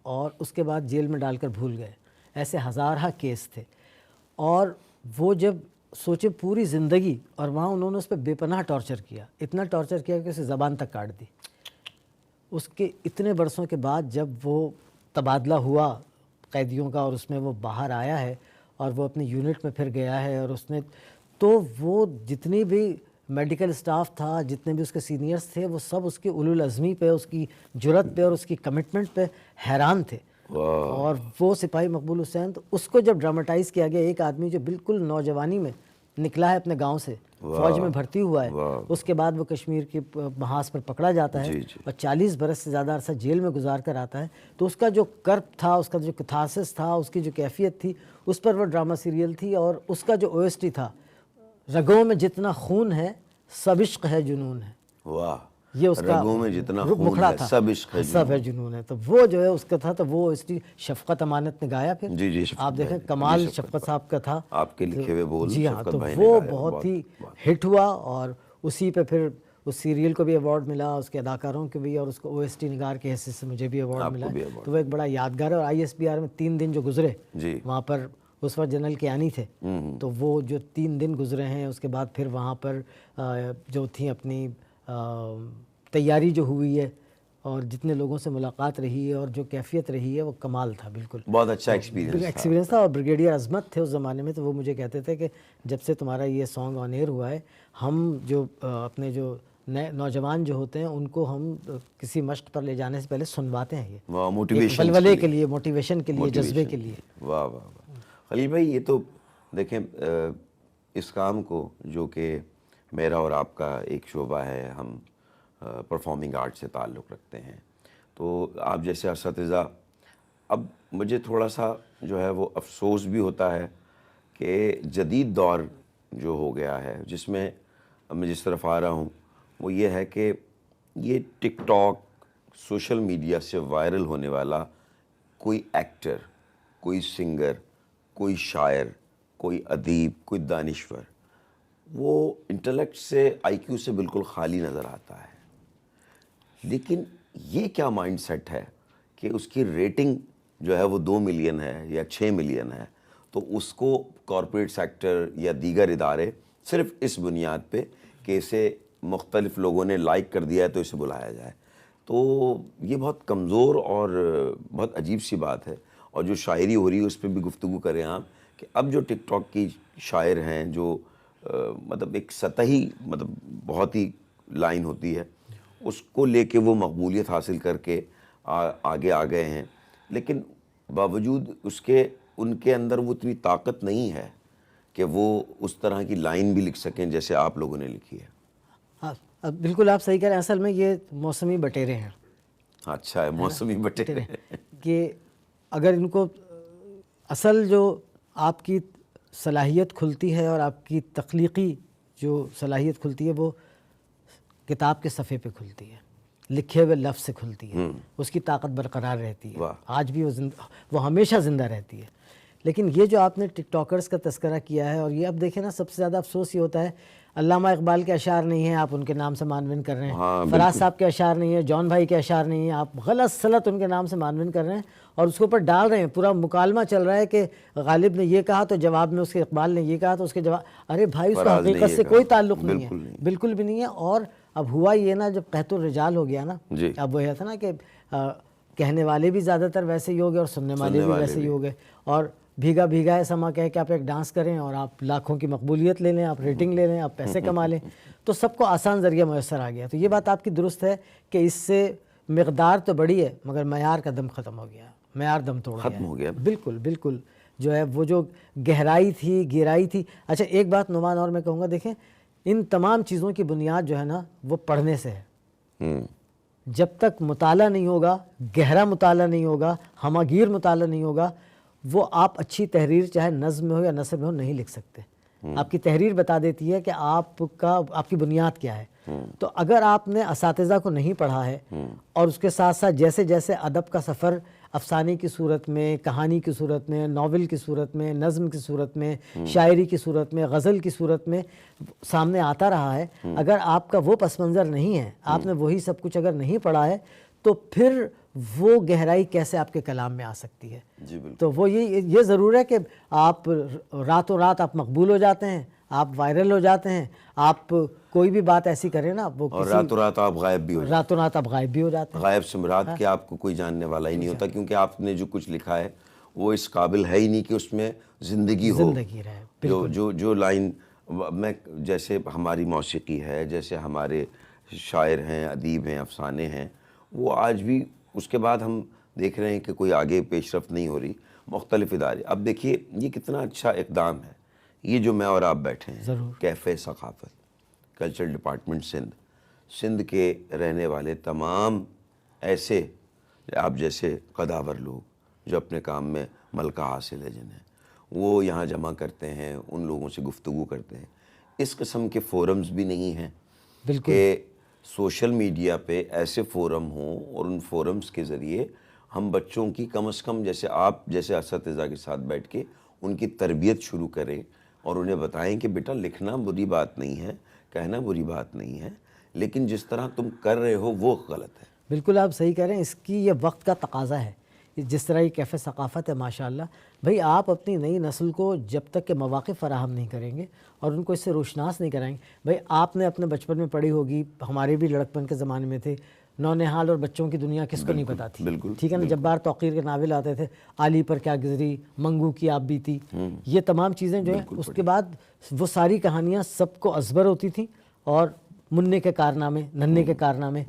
اور اس کے بعد جیل میں ڈال کر بھول گئے. ایسے ہزارہ کیس تھے، اور وہ جب سوچے پوری زندگی، اور وہاں انہوں نے اس پہ بے پناہ ٹارچر کیا، اتنا ٹارچر کیا کہ اسے زبان تک کاٹ دی. اس کے اتنے برسوں کے بعد جب وہ تبادلہ ہوا قیدیوں کا اور اس میں وہ باہر آیا ہے اور وہ اپنی یونٹ میں پھر گیا ہے، اور اس نے تو وہ جتنی بھی میڈیکل اسٹاف تھا، جتنے بھی اس کے سینئرز تھے، وہ سب اس کی اولو العزمی پہ، اس کی جرت پہ اور اس کی کمٹمنٹ پہ حیران تھے. اور وہ سپاہی مقبول حسین، تو اس کو جب ڈراماٹائز کیا گیا، ایک آدمی جو بالکل نوجوانی میں نکلا ہے اپنے گاؤں سے، فوج میں بھرتی ہوا ہے، اس کے بعد وہ کشمیر کے محاذ پر پکڑا جاتا ہے اور 40 برس سے زیادہ عرصہ جیل میں گزار کر آتا ہے. تو اس کا جو کرب تھا، اس کا جو کتھارسس تھا، اس کی جو کیفیت تھی، اس پر وہ ڈرامہ سیریل تھی. اور اس کا جو OST تھا، رگوں میں جتنا خون ہے سب عشق ہے جنون ہے. واہ، یہ اس کا رگوں میں جتنا خون ہے سب عشق ہے سب ہے جنون ہے. تو وہ جو ہے اس کا تھا، تو وہ OST شفقت امانت نے گایا. پھر جی آپ دیکھیں کمال شفقت صاحب کا تھا، آپ کے لکھے ہوئے بول. جی ہاں، تو وہ بہت ہی ہٹ ہوا، اور اسی پہ پھر اس سیریل کو بھی ایوارڈ ملا، اس کے اداکاروں کو بھی، اور اس کو OST نگار کے حیثیت سے مجھے بھی ایوارڈ ملا. تو وہ ایک بڑا یادگار ہے. اور ISPR میں 3 دن جو گزرے وہاں پر، اس وقت جنرل کیانی تھے، تو وہ جو 3 دن گزرے ہیں، اس کے بعد پھر وہاں پر جو تھیں اپنی تیاری جو ہوئی ہے اور جتنے لوگوں سے ملاقات رہی ہے اور جو کیفیت رہی ہے، وہ کمال تھا. بالکل بہت اچھا ایکسپیرینس تھا. اور بریگیڈیئر عظمت تھے اس زمانے میں، تو وہ مجھے کہتے تھے کہ جب سے تمہارا یہ سانگ آن ایئر ہوا ہے، ہم جو اپنے جو نوجوان جو ہوتے ہیں ان کو ہم کسی مشق پر لے جانے سے پہلے سنواتے ہیں، یہ واہ، موٹیویشن ولولے کے لیے، موٹیویشن کے لیے، جذبے کے لیے. واہ واہ واہ. خلیل بھائی یہ تو دیکھیں اس کام کو جو کہ میرا اور آپ کا ایک شعبہ ہے، ہم پرفارمنگ آرٹ سے تعلق رکھتے ہیں، تو آپ جیسے اساتذہ، اب مجھے تھوڑا سا جو ہے وہ افسوس بھی ہوتا ہے کہ جدید دور جو ہو گیا ہے جس میں اب میں جس طرف آ رہا ہوں وہ یہ ہے کہ یہ ٹک ٹاک، سوشل میڈیا سے وائرل ہونے والا کوئی ایکٹر، کوئی سنگر، کوئی شاعر، کوئی ادیب، کوئی دانشور، وہ انٹلیکٹ سے، آئی کیو سے بالکل خالی نظر آتا ہے. لیکن یہ کیا مائنڈ سیٹ ہے کہ اس کی ریٹنگ جو ہے وہ 2 ملین ہے یا 6 ملین ہے، تو اس کو کارپوریٹ سیکٹر یا دیگر ادارے صرف اس بنیاد پہ کہ اسے مختلف لوگوں نے لائک کر دیا ہے تو اسے بلایا جائے. تو یہ بہت کمزور اور بہت عجیب سی بات ہے. اور جو شاعری ہو رہی ہے اس پہ بھی گفتگو کریں آپ کہ اب جو ٹک ٹاک کی شاعر ہیں جو مطلب ایک سطحی، مطلب بہت ہی لائن ہوتی ہے، اس کو لے کے وہ مقبولیت حاصل کر کے آگے آ گئے ہیں، لیکن باوجود اس کے ان کے اندر وہ اتنی طاقت نہیں ہے کہ وہ اس طرح کی لائن بھی لکھ سکیں جیسے آپ لوگوں نے لکھی ہے. ہاں بالکل آپ صحیح کہہ رہے ہیں. اصل میں یہ موسمی بٹیرے ہیں. اچھا ہے، موسمی بٹیرے کہ اگر ان کو اصل جو آپ کی صلاحیت کھلتی ہے اور آپ کی تخلیقی جو صلاحیت کھلتی ہے وہ کتاب کے صفحے پہ کھلتی ہے، لکھے ہوئے لفظ سے کھلتی ہے، اس کی طاقت برقرار رہتی ہے. آج بھی وہ ہمیشہ زندہ رہتی ہے. لیکن یہ جو آپ نے ٹک ٹاکرز کا تذکرہ کیا ہے، اور یہ اب دیکھیں نا، سب سے زیادہ افسوس یہ ہوتا ہے علامہ اقبال کے اشعار نہیں ہیں، آپ ان کے نام سے معنون کر رہے ہیں. فراز صاحب کے اشعار نہیں ہیں، جان بھائی کے اشعار نہیں ہیں، آپ غلط سلط ان کے نام سے معنون کر رہے ہیں اور اس کے اوپر ڈال رہے ہیں. پورا مکالمہ چل رہا ہے کہ غالب نے یہ کہا تو جواب میں اس کے اقبال نے یہ کہا تو اس کے جواب، ارے بھائی اس کا حقیقت سے کوئی تعلق نہیں ہے، بالکل بھی نہیں ہے. اور اب ہوا یہ نا، جب قحط الرجال ہو گیا نا، اب وہ یہ تھا نا کہ کہنے والے بھی زیادہ تر ویسے ہی ہو گئے اور سننے والے بھی ویسے ہی ہو گئے. اور بھیگا بھیگا ہے سما کہہ کے آپ ایک ڈانس کریں اور آپ لاکھوں کی مقبولیت لے لیں، آپ ریٹنگ لے لیں، آپ پیسے کما لیں، تو سب کو آسان ذریعہ میسر آ گیا. تو یہ بات آپ کی درست ہے کہ اس سے مقدار تو بڑی ہے مگر معیار کا دم ختم ہو گیا، معیار دم توڑ گیا، ختم ہو گیا. بالکل بالکل جو ہے وہ جو گہرائی تھی، گہرائی تھی. اچھا ایک بات نعمان اور میں کہوں گا، دیکھیں ان تمام چیزوں کی بنیاد جو ہے نا وہ پڑھنے سے ہے. جب تک مطالعہ نہیں ہوگا، گہرا مطالعہ نہیں ہوگا، ہماگیر مطالعہ نہیں ہوگا، وہ آپ اچھی تحریر چاہے نظم میں ہو یا نثر میں ہو نہیں لکھ سکتے. آپ کی تحریر بتا دیتی ہے کہ آپ کی بنیاد کیا ہے. تو اگر آپ نے اساتذہ کو نہیں پڑھا ہے اور اس کے ساتھ ساتھ جیسے جیسے ادب کا سفر افسانے کی صورت میں، کہانی کی صورت میں، ناول کی صورت میں، نظم کی صورت میں، شاعری کی صورت میں، غزل کی صورت میں سامنے آتا رہا ہے، اگر آپ کا وہ پس منظر نہیں ہے، آپ نے وہی سب کچھ اگر نہیں پڑھا ہے، تو پھر وہ گہرائی کیسے آپ کے کلام میں آ سکتی ہے. تو وہ یہ ضرور ہے کہ آپ راتوں رات آپ مقبول ہو جاتے ہیں، آپ وائرل ہو جاتے ہیں، آپ کوئی بھی بات ایسی کریں نا وہ اور راتوں رات آپ غائب بھی ہو جاتے ہیں. راتوں رات آپ غائب بھی ہو جاتے ہیں. غائب سے مراد کہ آپ کو کوئی جاننے والا ہی نہیں ہوتا، کیونکہ آپ نے جو کچھ لکھا ہے وہ اس قابل ہے ہی نہیں کہ اس میں زندگی ہو. زندگی رہے. جو لائن میں، جیسے ہماری موسیقی ہے، جیسے ہمارے شاعر ہیں، ادیب ہیں، افسانے ہیں، وہ آج بھی اس کے بعد ہم دیکھ رہے ہیں کہ کوئی آگے پیش رفت نہیں ہو رہی. مختلف ادارے، اب دیکھیے یہ کتنا اچھا اقدام ہے، یہ جو میں اور آپ بیٹھے ہیں، کیفے ثقافت، کلچر ڈپارٹمنٹ سندھ کے رہنے والے تمام ایسے آپ جیسے قداور لوگ جو اپنے کام میں ملکہ حاصل ہے جنہیں، وہ یہاں جمع کرتے ہیں، ان لوگوں سے گفتگو کرتے ہیں. اس قسم کے فورمز بھی نہیں ہیں کہ سوشل میڈیا پہ ایسے فورم ہوں اور ان فورمز کے ذریعے ہم بچوں کی کم از کم، جیسے آپ جیسے اساتذہ کے ساتھ بیٹھ کے ان کی تربیت شروع کریں اور انہیں بتائیں کہ بیٹا لکھنا بری بات نہیں ہے، کہنا بری بات نہیں ہے، لیکن جس طرح تم کر رہے ہو وہ غلط ہے. بالکل آپ صحیح کہہ رہے ہیں، اس کی یہ وقت کا تقاضا ہے. جس طرح یہ کیفے ثقافت ہے ماشاءاللہ، بھئی آپ اپنی نئی نسل کو جب تک کہ مواقع فراہم نہیں کریں گے اور ان کو اس سے روشناس نہیں کرائیں گے. بھئی آپ نے اپنے بچپن میں پڑھی ہوگی، ہمارے بھی لڑکپن کے زمانے میں تھے، نونہال اور بچوں کی دنیا کس کو نہیں پتا تھی. ٹھیک ہے نا، جبار توقیر کے ناول آتے تھے، علی پر کیا گزری، منگو کی آپ بیتی، یہ تمام چیزیں جو ہیں، اس کے بعد وہ ساری کہانیاں سب کو ازبر ہوتی تھیں اور منع کے کارنامے، ننھے کے کارنامے.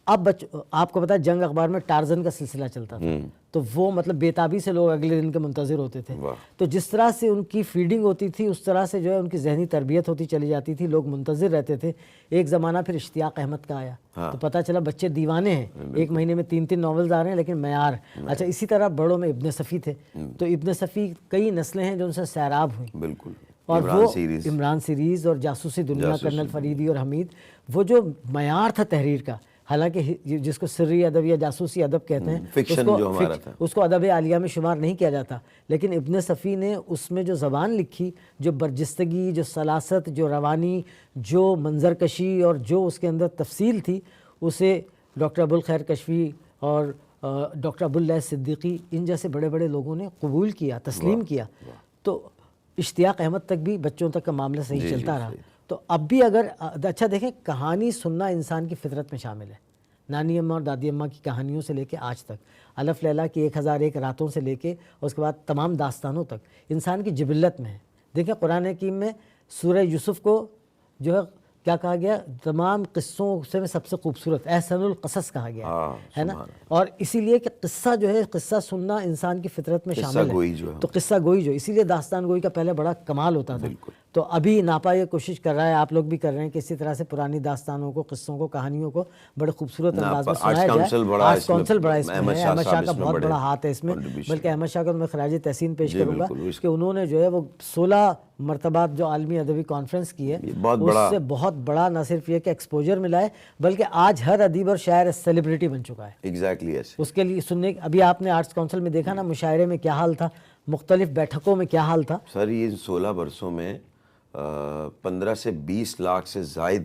اب آپ کو پتا ہے جنگ اخبار میں ٹارزن کا سلسلہ چلتا تھا، تو وہ مطلب بےتابی سے لوگ اگلے دن کے منتظر ہوتے تھے. تو جس طرح سے ان کی فیڈنگ ہوتی تھی اس طرح سے جو ہے ان کی ذہنی تربیت ہوتی چلی جاتی تھی، لوگ منتظر رہتے تھے. ایک زمانہ پھر اشتیاق احمد کا آیا تو پتہ چلا بچے دیوانے ہیں، ایک مہینے میں 3 ناولز آ رہے ہیں لیکن معیار. اچھا اسی طرح بڑوں میں ابن صفی تھے، تو ابن صفی کئی نسلیں ہیں جو ان سے سیراب ہوئیں. بالکل. اور وہ عمران سیریز اور جاسوسی دنیا، کرنل فریدی اور حمید، وہ جو معیار تھا تحریر کا، حالانکہ جس کو سری ادب یا جاسوسی ادب کہتے ہیں اس کو ادب عالیہ میں شمار نہیں کیا جاتا، لیکن ابن صفی نے اس میں جو زبان لکھی، جو برجستگی، جو سلاست، جو روانی، جو منظر کشی اور جو اس کے اندر تفصیل تھی، اسے ڈاکٹر ابوالخیر کشفی اور ڈاکٹر ابواللیث صدیقی ان جیسے بڑے بڑے لوگوں نے قبول کیا، تسلیم کیا. تو اشتیاق احمد تک بھی بچوں تک کا معاملہ صحیح چلتا رہا. تو اب بھی اگر اچھا دیکھیں، کہانی سننا انسان کی فطرت میں شامل ہے. نانی اماں اور دادی اماں کی کہانیوں سے لے کے آج تک، الف لیلا کی 1001 راتوں سے لے کے اور اس کے بعد تمام داستانوں تک انسان کی جبلت میں ہے. دیکھیں قرآن حکیم میں سورہ یوسف کو جو ہے کیا کہا گیا، تمام قصوں سے میں سب سے خوبصورت احسن القصص کہا گیا ہے نا. اور اسی لیے کہ قصہ جو ہے، قصہ سننا انسان کی فطرت میں شامل ہے. تو قصہ گوئی جو اسی لیے داستان گوئی کا پہلے بڑا کمال ہوتا تھا. تو ابھی ناپا یہ کوشش کر رہا ہے، آپ لوگ بھی کر رہے ہیں کہ اسی طرح سے پرانی داستانوں کو، قصوں کو، کہانیوں کو بڑے خوبصورت انداز میں سنایا جائے. آرٹس کونسل بڑا اس میں ہے، احمد شاہ کا بہت بڑا ہاتھ ہے اس میں. بلکہ احمد شاہ کو میں خراج تحسین پیش کروں گا کہ انہوں نے جو ہے وہ 16 مرتبہ جو عالمی ادبی کانفرنس کی ہے، اس سے بہت بڑا نہ صرف یہ کہ ایکسپوجر ملا ہے، بلکہ آج ہر ادیب اور شاعر سیلیبریٹی بن چکا ہے. ایگزیکٹلی ایسے اس کے لیے سننے، ابھی آپ نے آرٹس کونسل میں دیکھا نا مشاعرے میں کیا حال تھا، مختلف بیٹھکوں میں کیا حال تھا. سر یہ 16 برسوں میں 15 سے 20 لاکھ سے زائد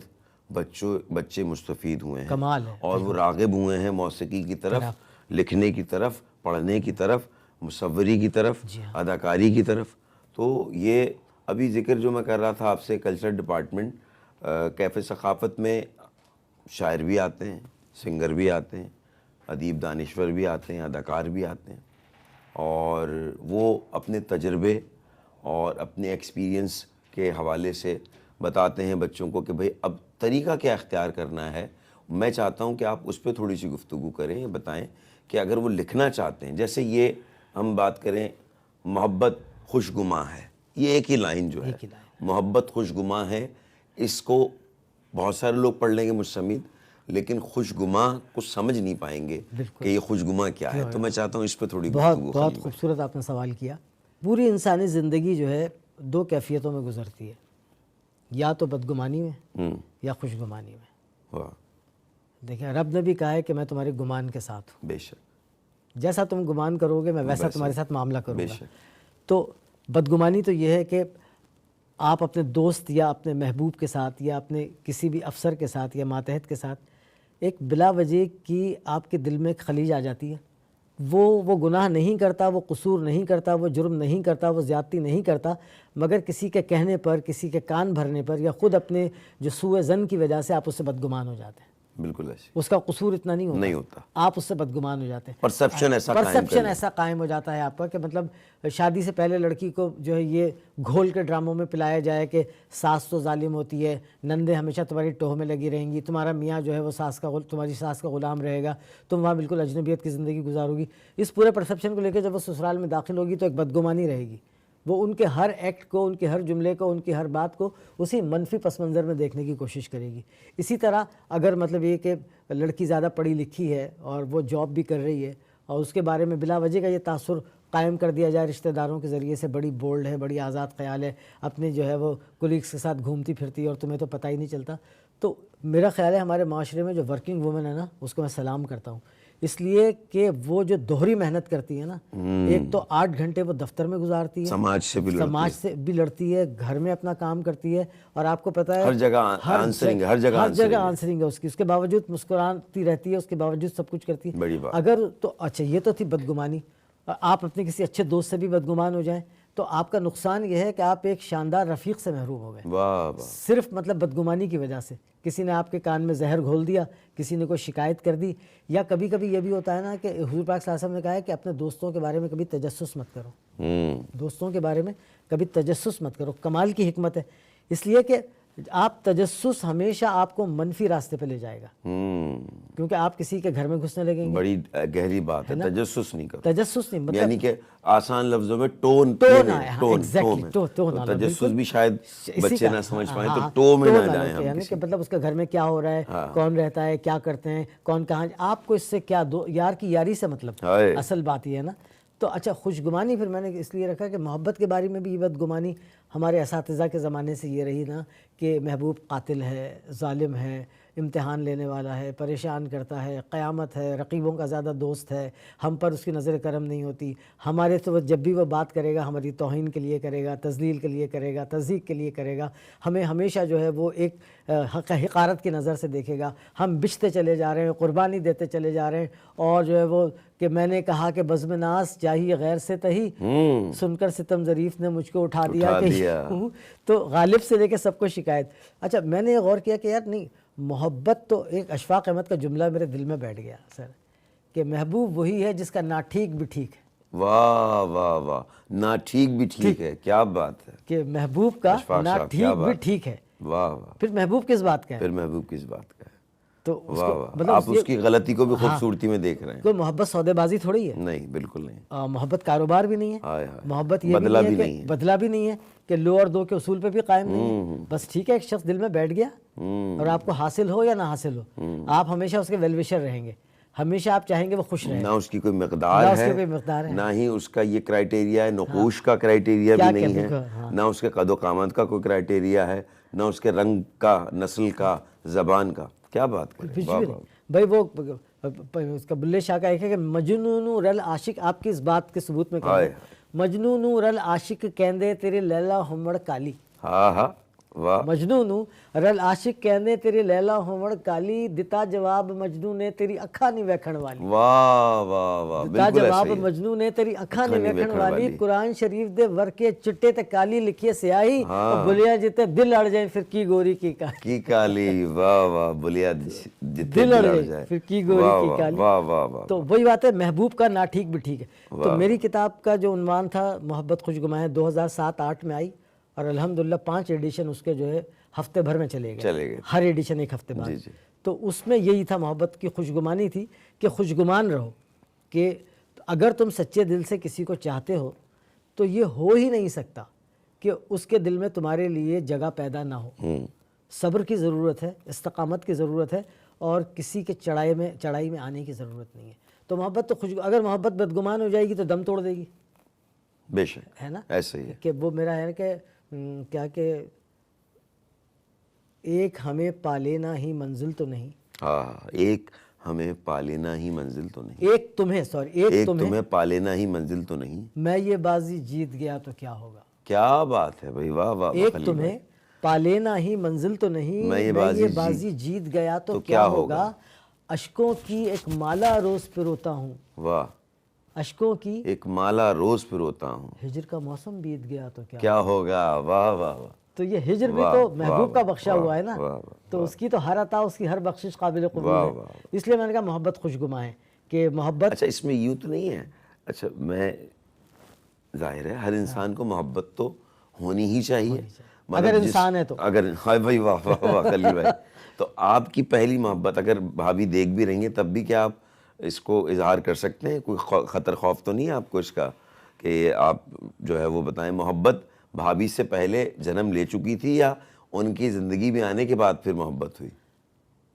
بچے مستفید ہوئے ہیں. کمال ہے. اور وہ راغب ہوئے ہیں موسیقی کی طرف، لکھنے کی طرف، پڑھنے کی طرف، مصوری کی طرف، اداکاری کی طرف. تو یہ ابھی ذکر جو میں کر رہا تھا آپ سے، کلچر ڈپارٹمنٹ کیفے ثقافت میں شاعر بھی آتے ہیں، سنگر بھی آتے ہیں، ادیب دانشور بھی آتے ہیں، اداکار بھی آتے ہیں، اور وہ اپنے تجربے اور اپنے ایکسپیرینس کے حوالے سے بتاتے ہیں بچوں کو کہ بھئی اب طریقہ کیا اختیار کرنا ہے. میں چاہتا ہوں کہ آپ اس پہ تھوڑی سی گفتگو کریں، بتائیں کہ اگر وہ لکھنا چاہتے ہیں، جیسے یہ ہم بات کریں محبت خوشگماں ہے، یہ ایک ہی لائن جو ہے، محبت خوشگماں ہے، اس کو بہت سارے لوگ پڑھ لیں گے مجھ سمیت، لیکن خوشگماں کو سمجھ نہیں پائیں گے کہ یہ خوشگماں کیا ہے. تو میں چاہتا ہوں اس پہ تھوڑی گفتگو. بہت خوبصورت آپ نے سوال کیا. پوری انسانی زندگی جو ہے 2 کیفیتوں میں گزرتی ہے، یا تو بدگمانی میں یا خوشگمانی میں. دیکھیں رب نے بھی کہا ہے کہ میں تمہارے گمان کے ساتھ ہوں. بے شک. جیسا تم گمان کرو گے میں ویسا تمہارے ساتھ معاملہ کروں گا. تو بدگمانی تو یہ ہے کہ آپ اپنے دوست یا اپنے محبوب کے ساتھ یا اپنے کسی بھی افسر کے ساتھ یا ماتحت کے ساتھ ایک بلا وجہ کی آپ کے دل میں ایک خلیج آ جاتی ہے. وہ گناہ نہیں کرتا، وہ قصور نہیں کرتا، وہ جرم نہیں کرتا، وہ زیادتی نہیں کرتا، مگر کسی کے کہنے پر، کسی کے کان بھرنے پر یا خود اپنے جو سوء ظن کی وجہ سے آپ اس سے بدگمان ہو جاتے ہیں. بالکل ایسے اس کا قصور اتنا نہیں ہوتا، آپ اس سے بدگمان ہو جاتے ہیں. پرسپشن ایسا قائم ہو جاتا ہے آپ کا کہ مطلب شادی سے پہلے لڑکی کو جو ہے یہ گھول کے ڈراموں میں پلایا جائے کہ ساس تو ظالم ہوتی ہے، نندے ہمیشہ تمہاری ٹوہ میں لگی رہیں گی، تمہارا میاں جو ہے وہ تمہاری ساس کا غلام رہے گا، تم وہاں بالکل اجنبیت کی زندگی گزارو گی. اس پورے پرسپشن کو لے کے جب وہ سسرال میں داخل ہوگی تو ایک بدگمانی رہے گی. وہ ان کے ہر ایکٹ کو، ان کے ہر جملے کو، ان کی ہر بات کو اسی منفی پس منظر میں دیکھنے کی کوشش کرے گی. اسی طرح اگر مطلب یہ کہ لڑکی زیادہ پڑھی لکھی ہے اور وہ جاب بھی کر رہی ہے اور اس کے بارے میں بلا وجہ کا یہ تاثر قائم کر دیا جائے رشتہ داروں کے ذریعے سے، بڑی بولڈ ہے، بڑی آزاد خیال ہے، اپنے جو ہے وہ کولیگس کے ساتھ گھومتی پھرتی ہے اور تمہیں تو پتہ ہی نہیں چلتا. تو میرا خیال ہے ہمارے معاشرے میں جو ورکنگ وومن ہے نا، اس کو میں سلام کرتا ہوں، اس لیے کہ وہ جو دوہری محنت کرتی ہے نا، ایک تو 8 گھنٹے وہ دفتر میں گزارتی ہے، سماج سے بھی لڑتی ہے، گھر میں اپنا کام کرتی ہے، اور آپ کو پتہ ہے ہر جگہ آنسرنگ ہے اس کے باوجود مسکراتی رہتی ہے، اس کے باوجود سب کچھ کرتی ہے. اگر تو اچھا یہ تو تھی بدگمانی. آپ اپنے کسی اچھے دوست سے بھی بدگمان ہو جائیں تو آپ کا نقصان یہ ہے کہ آپ ایک شاندار رفیق سے محروم ہو گئے، صرف مطلب بدگمانی کی وجہ سے. کسی نے آپ کے کان میں زہر گھول دیا، کسی نے کوئی شکایت کر دی، یا کبھی کبھی یہ بھی ہوتا ہے نا کہ حضور پاک صلی اللہ علیہ وسلم نے کہا ہے کہ اپنے دوستوں کے بارے میں کبھی تجسس مت کرو. دوستوں کے بارے میں کبھی تجسس مت کرو. کمال کی حکمت ہے، اس لیے کہ آپ تجسس ہمیشہ آپ کو منفی راستے پہ لے جائے گا، کیونکہ آپ کسی کے گھر میں گھسنے لگیں گے. بڑی گہری بات ہے، تجسس نہیں کرو. تجسس نہیں، مطلب یعنی کہ آسان لفظوں میں ٹون تجسس بھی شاید بچے نہ سمجھ پائیں تو ٹو میں نہ جائیں ہم یعنی کہ مطلب اس کے گھر میں کیا ہو رہا ہے، کون رہتا ہے، کیا کرتے ہیں، کون کہاں. آپ کو اس سے کیا یار کی یاری سے مطلب، اصل بات یہ ہے نا. تو اچھا خوشگمانی پھر میں نے اس لیے رکھا کہ محبت کے بارے میں بھی یہ بدگمانی ہمارے اساتذہ کے زمانے سے یہ رہی نا کہ محبوب قاتل ہے، ظالم ہے، امتحان لینے والا ہے، پریشان کرتا ہے، قیامت ہے، رقیبوں کا زیادہ دوست ہے، ہم پر اس کی نظر کرم نہیں ہوتی. ہمارے تو جب بھی وہ بات کرے گا ہماری توہین کے لیے کرے گا، تذلیل کے لیے کرے گا، تضحیک کے لیے کرے گا. ہمیں ہمیشہ جو ہے وہ ایک حقارت کی نظر سے دیکھے گا. ہم بچتے چلے جا رہے ہیں، قربانی دیتے چلے جا رہے ہیں، اور جو ہے وہ کہ میں نے کہا کہ بزم ناز چاہیے غیر سے تہی، سن کر ستم ظریف نے مجھ کو اٹھا دیا کہ تو غالب سے لے کے سب کو شکایت. اچھا میں نے یہ غور کیا کہ یار نہیں، محبت تو ایک اشفاق احمد کا جملہ میرے دل میں بیٹھ گیا سر، کہ محبوب وہی ہے جس کا نہ ٹھیک بھی ٹھیک ہے. واہ واہ واہ، نہ ٹھیک بھی ٹھیک ہے، کیا بات ہے کہ محبوب کا نہ ٹھیک بھی ٹھیک ہے. واہ واہ، پھر محبوب کس بات کا ہے؟ پھر محبوب کس بات کا ہے؟ تو واہ واہ، آپ اس کی غلطی کو بھی خوبصورتی میں دیکھ رہے ہیں. کوئی محبت سودے بازی تھوڑی ہے، نہیں بالکل نہیں. محبت کاروبار بھی نہیں ہے، محبت یہ بدلہ بھی نہیں ہے کہ بدلہ بھی نہیں ہے، کہ لو اور دو کے اصول پہ بھی قائم نہیں ہے. بس ٹھیک ہے، ایک شخص دل میں بیٹھ گیا اور آپ کو حاصل ہو یا نہ حاصل ہو، آپ ہمیشہ اس کے ویل وشر رہیں گے، ہمیشہ آپ چاہیں گے وہ خوش رہے. نہ اس کی کوئی مقدار ہے، نہ ہی اس کا یہ کرائٹیریا ہے، نقوش کا کرائٹیریا بھی نہیں ہے، نہ اس کے قد و قامت کا کوئی کرائٹیریا ہے، نہ اس کے رنگ کا، نسل کا، زبان کا. کیا بات کریں بھائی. وہ اس کا بلے شاہ کا ایک ہے کہ مجنون رل عاشق، آپ کی اس بات کے ثبوت میں کہہ رہا ہوں، مجنون رل عاشق کہندے تیرے لیلا ہومڑ کالی. ہاں ہاں واہ. مجنون رل عاشق کہندے تیرے لیلا ہومڑ کالی، دتا جواب مجنون نے تیری اکھاں نہیں ویکھن والی. واہ واہ واہ، دتا جواب مجنون نے تیری اکھاں نہیں ویکھن والی. قرآن شریف دے ورکے چٹے تے کالی لکھیے سیاہی، بلیا جتے دل اڑ جائیں پھر کی گوری کی کالی. واہ واہ، بلیا جتے دل اڑ جائیں پھر کی گوری کی کالی. واہ واہ واہ. تو وہی بات ہے، محبوب کا نہ ٹھیک بھی ٹھیک ہے. تو میری کتاب کا جو عنوان تھا محبت خوشگماں 2007-8 میں آئی، اور الحمدللہ 5 ایڈیشن اس کے جو ہے ہفتے بھر میں چلے گئے، ہر ایڈیشن ایک ہفتے بعد. تو اس میں یہی تھا، محبت کی خوشگمانی تھی کہ خوشگمان رہو، کہ اگر تم سچے دل سے کسی کو چاہتے ہو تو یہ ہو ہی نہیں سکتا کہ اس کے دل میں تمہارے لیے جگہ پیدا نہ ہو. صبر کی ضرورت ہے، استقامت کی ضرورت ہے، اور کسی کے چڑھائی میں آنے کی ضرورت نہیں ہے. تو محبت تو اگر محبت بدگمان ہو جائے گی تو دم توڑ دے گی. بے شک ہے نا، ایسے ہی ہے کہ وہ میرا ہے کہ کیا کہ ایک ہمیں پالینا ہی منزل تو نہیں. ہاں، ایک ہمیں پالینا ہی منزل تو نہیں. ایک تمہیں پالینا ہی منزل تو نہیں. میں یہ بازی جیت گیا تو کیا ہوگا. کیا بات ہے بھائی، واہ واہ. ایک تمہیں پالینا ہی منزل تو نہیں، میں یہ بازی جیت گیا تو کیا ہوگا. اشکوں کی ایک مالا روز پہ روتا ہوں. واہ. اشکوں کی ایک مالا روز پہ روتا ہوں. ہجر کا موسم بیت گیا تو کیا ہوگا. واہ واہ واہ. تو یہ ہجر بھی تو محبوب کا بخشا ہوا ہے نا، تو اس کی تو ہر عطا، اس کی ہر بخشش قابل قبول ہے. اس لیے میں نے کہا محبت خوشگماں ہے، کہ محبت. اچھا اس میں یوں تو نہیں ہے، اچھا میں ظاہر ہے ہر انسان کو محبت تو ہونی ہی چاہیے اگر انسان ہے تو. اگر ہاں بھائی، واہ واہ واہ خلیل بھائی. تو آپ کی پہلی محبت اگر بھابھی دیکھ بھی رہی ہیں تب بھی کیا آپ اس کو اظہار کر سکتے ہیں؟ کوئی خطر خوف تو نہیں ہے آپ کو اس کا کہ آپ جو ہے وہ بتائیں محبت بھابھی سے پہلے جنم لے چکی تھی یا ان کی زندگی میں آنے کے بعد پھر محبت ہوئی؟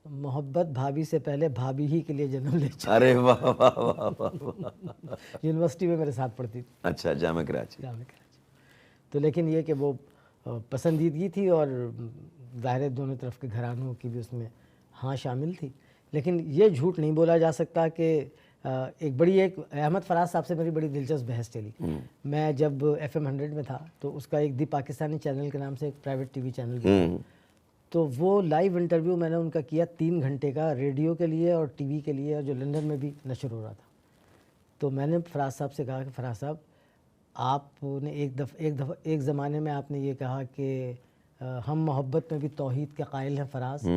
محبت بھابھی سے پہلے بھابھی ہی کے لیے جنم لے چکی. ارے واہ واہ واہ واہ. یونیورسٹی میں میرے ساتھ پڑھتی تھی. اچھا، جامعہ کراچی. تو لیکن یہ کہ وہ پسندیدگی تھی، اور ظاہر دونوں طرف کے گھرانوں کی بھی اس میں ہاں شامل تھی. لیکن یہ جھوٹ نہیں بولا جا سکتا کہ ایک احمد فراز صاحب سے میری بڑی دلچسپ بحث چلی. میں جب FM 100 میں تھا تو اس کا ایک دی پاکستانی چینل کے نام سے ایک پرائیویٹ TV چینل بھی تھا. تو وہ لائیو انٹرویو میں نے ان کا کیا 3 گھنٹے کا، ریڈیو کے لیے اور TV کے لیے، اور جو لندن میں بھی نشر ہو رہا تھا. تو میں نے فراز صاحب سے کہا کہ فراز صاحب، آپ نے ایک زمانے میں آپ نے یہ کہا کہ ہم محبت میں بھی توحید کے قائل ہیں فراز،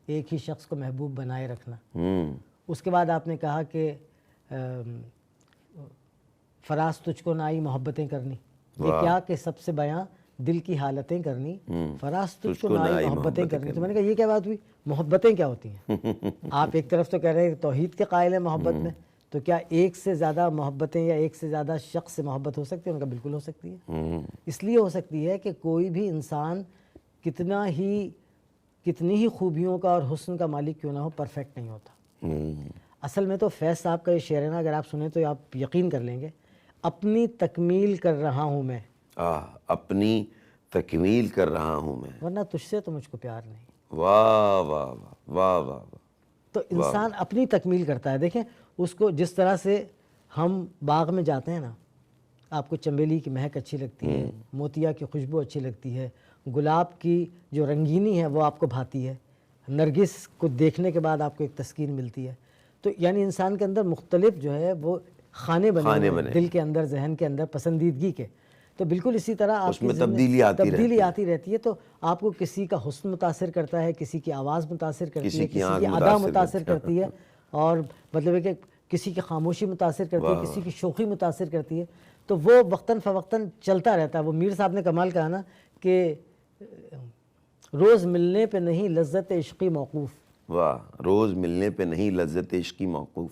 ایک ہی شخص کو محبوب بنائے رکھنا. اس کے بعد آپ نے کہا کہ فراز تجھ کو نہ آئی محبتیں کرنی. یہ کیا کہ سب سے بیاں دل کی حالتیں کرنی، فراز تجھ کو نہ آئی محبتیں کرنی. تو میں نے کہا یہ کیا بات ہوئی؟ محبتیں کیا ہوتی ہیں؟ آپ ایک طرف تو کہہ رہے ہیں کہ توحید کے قائل ہیں محبت میں، تو کیا ایک سے زیادہ محبتیں یا ایک سے زیادہ شخص سے محبت ہو سکتی ہے؟ ان کا بالکل ہو سکتی ہے. اس لیے ہو سکتی ہے کہ کوئی بھی انسان کتنی ہی خوبیوں کا اور حسن کا مالک کیوں نہ ہو، پرفیکٹ نہیں ہوتا. اصل میں تو فیض صاحب کا یہ شعر ہے نا، اگر آپ سنیں تو آپ یقین کر لیں گے، اپنی تکمیل کر رہا ہوں میں، اپنی تکمیل کر رہا ہوں میں، ورنہ تجھ سے تو مجھ کو پیار نہیں. واہ واہ واہ واہ واہ. تو انسان اپنی تکمیل کرتا ہے. دیکھیں اس کو جس طرح سے ہم باغ میں جاتے ہیں نا، آپ کو چنبیلی کی مہک اچھی لگتی ہے، موتیا کی خوشبو اچھی لگتی ہے، گلاب کی جو رنگینی ہے وہ آپ کو بھاتی ہے، نرگس کو دیکھنے کے بعد آپ کو ایک تسکین ملتی ہے. تو یعنی انسان کے اندر مختلف جو ہے وہ خانے بنے ہوئے ہیں دل کے اندر، ذہن کے اندر، پسندیدگی کے. تو بالکل اسی طرح آپ کی تبدیلی آتی رہتی ہے. تو آپ کو کسی کا حسن متاثر کرتا ہے، کسی کی آواز متاثر کرتی ہے، کسی کی ادا متاثر کرتی ہے، اور مطلب ہے کہ کسی کی خاموشی متاثر کرتی ہے، کسی کی شوخی متاثر کرتی ہے. تو وہ وقتاً فوقتاً چلتا رہتا ہے. وہ میر صاحب نے کمال کہا نا کہ روز ملنے پہ نہیں لذت عشقی موقوف. واہ، روز ملنے پہ نہیں لذت عشقی موقوف،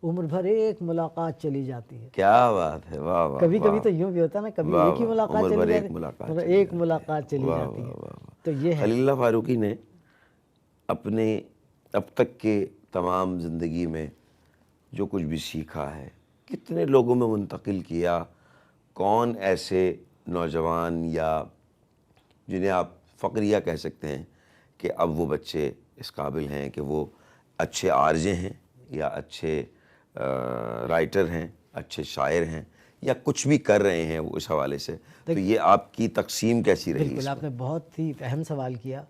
عمر بھر ایک ملاقات چلی جاتی ہے. کیا بات ہے، واہ واہ. کبھی کبھی تو یوں بھی ہوتا ہے نا، کبھی ایک ہی ملاقات چلی جاتی ہے، ایک ملاقات چلی جاتی ہے. تو یہ ہے خلیل اللہ فاروقی نے اپنے اب تک کے تمام زندگی میں جو کچھ بھی سیکھا ہے کتنے لوگوں میں منتقل کیا. کون ایسے نوجوان یا جنہیں آپ فقریہ کہہ سکتے ہیں کہ اب وہ بچے اس قابل ہیں کہ وہ اچھے عارضے ہیں یا اچھے رائٹر ہیں، اچھے شاعر ہیں، یا کچھ بھی کر رہے ہیں وہ اس حوالے سے؟ تو یہ آپ کی تقسیم کیسی رہی؟ بالکل آپ نے بہت ہی اہم سوال کیا.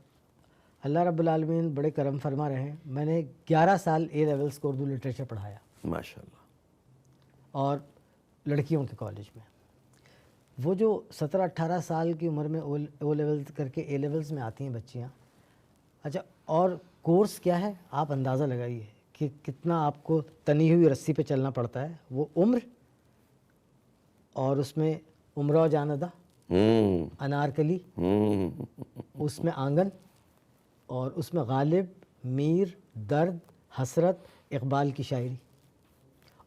اللہ رب العالمین بڑے کرم فرما رہے ہیں. میں نے 11 سال اے لیولز کو اردو لٹریچر پڑھایا، ماشاءاللہ، اور لڑکیوں کے کالج میں. وہ جو 17-18 سال کی عمر میں او لیولز کر کے اے لیولز میں آتی ہیں بچیاں، اچھا، اور کورس کیا ہے آپ اندازہ لگائیے کہ کتنا آپ کو تنی ہوئی رسی پہ چلنا پڑتا ہے. وہ عمر، اور اس میں امراؤ جاندہ، انارکلی، اس میں آنگن، اور اس میں غالب، میر، درد، حسرت، اقبال کی شاعری،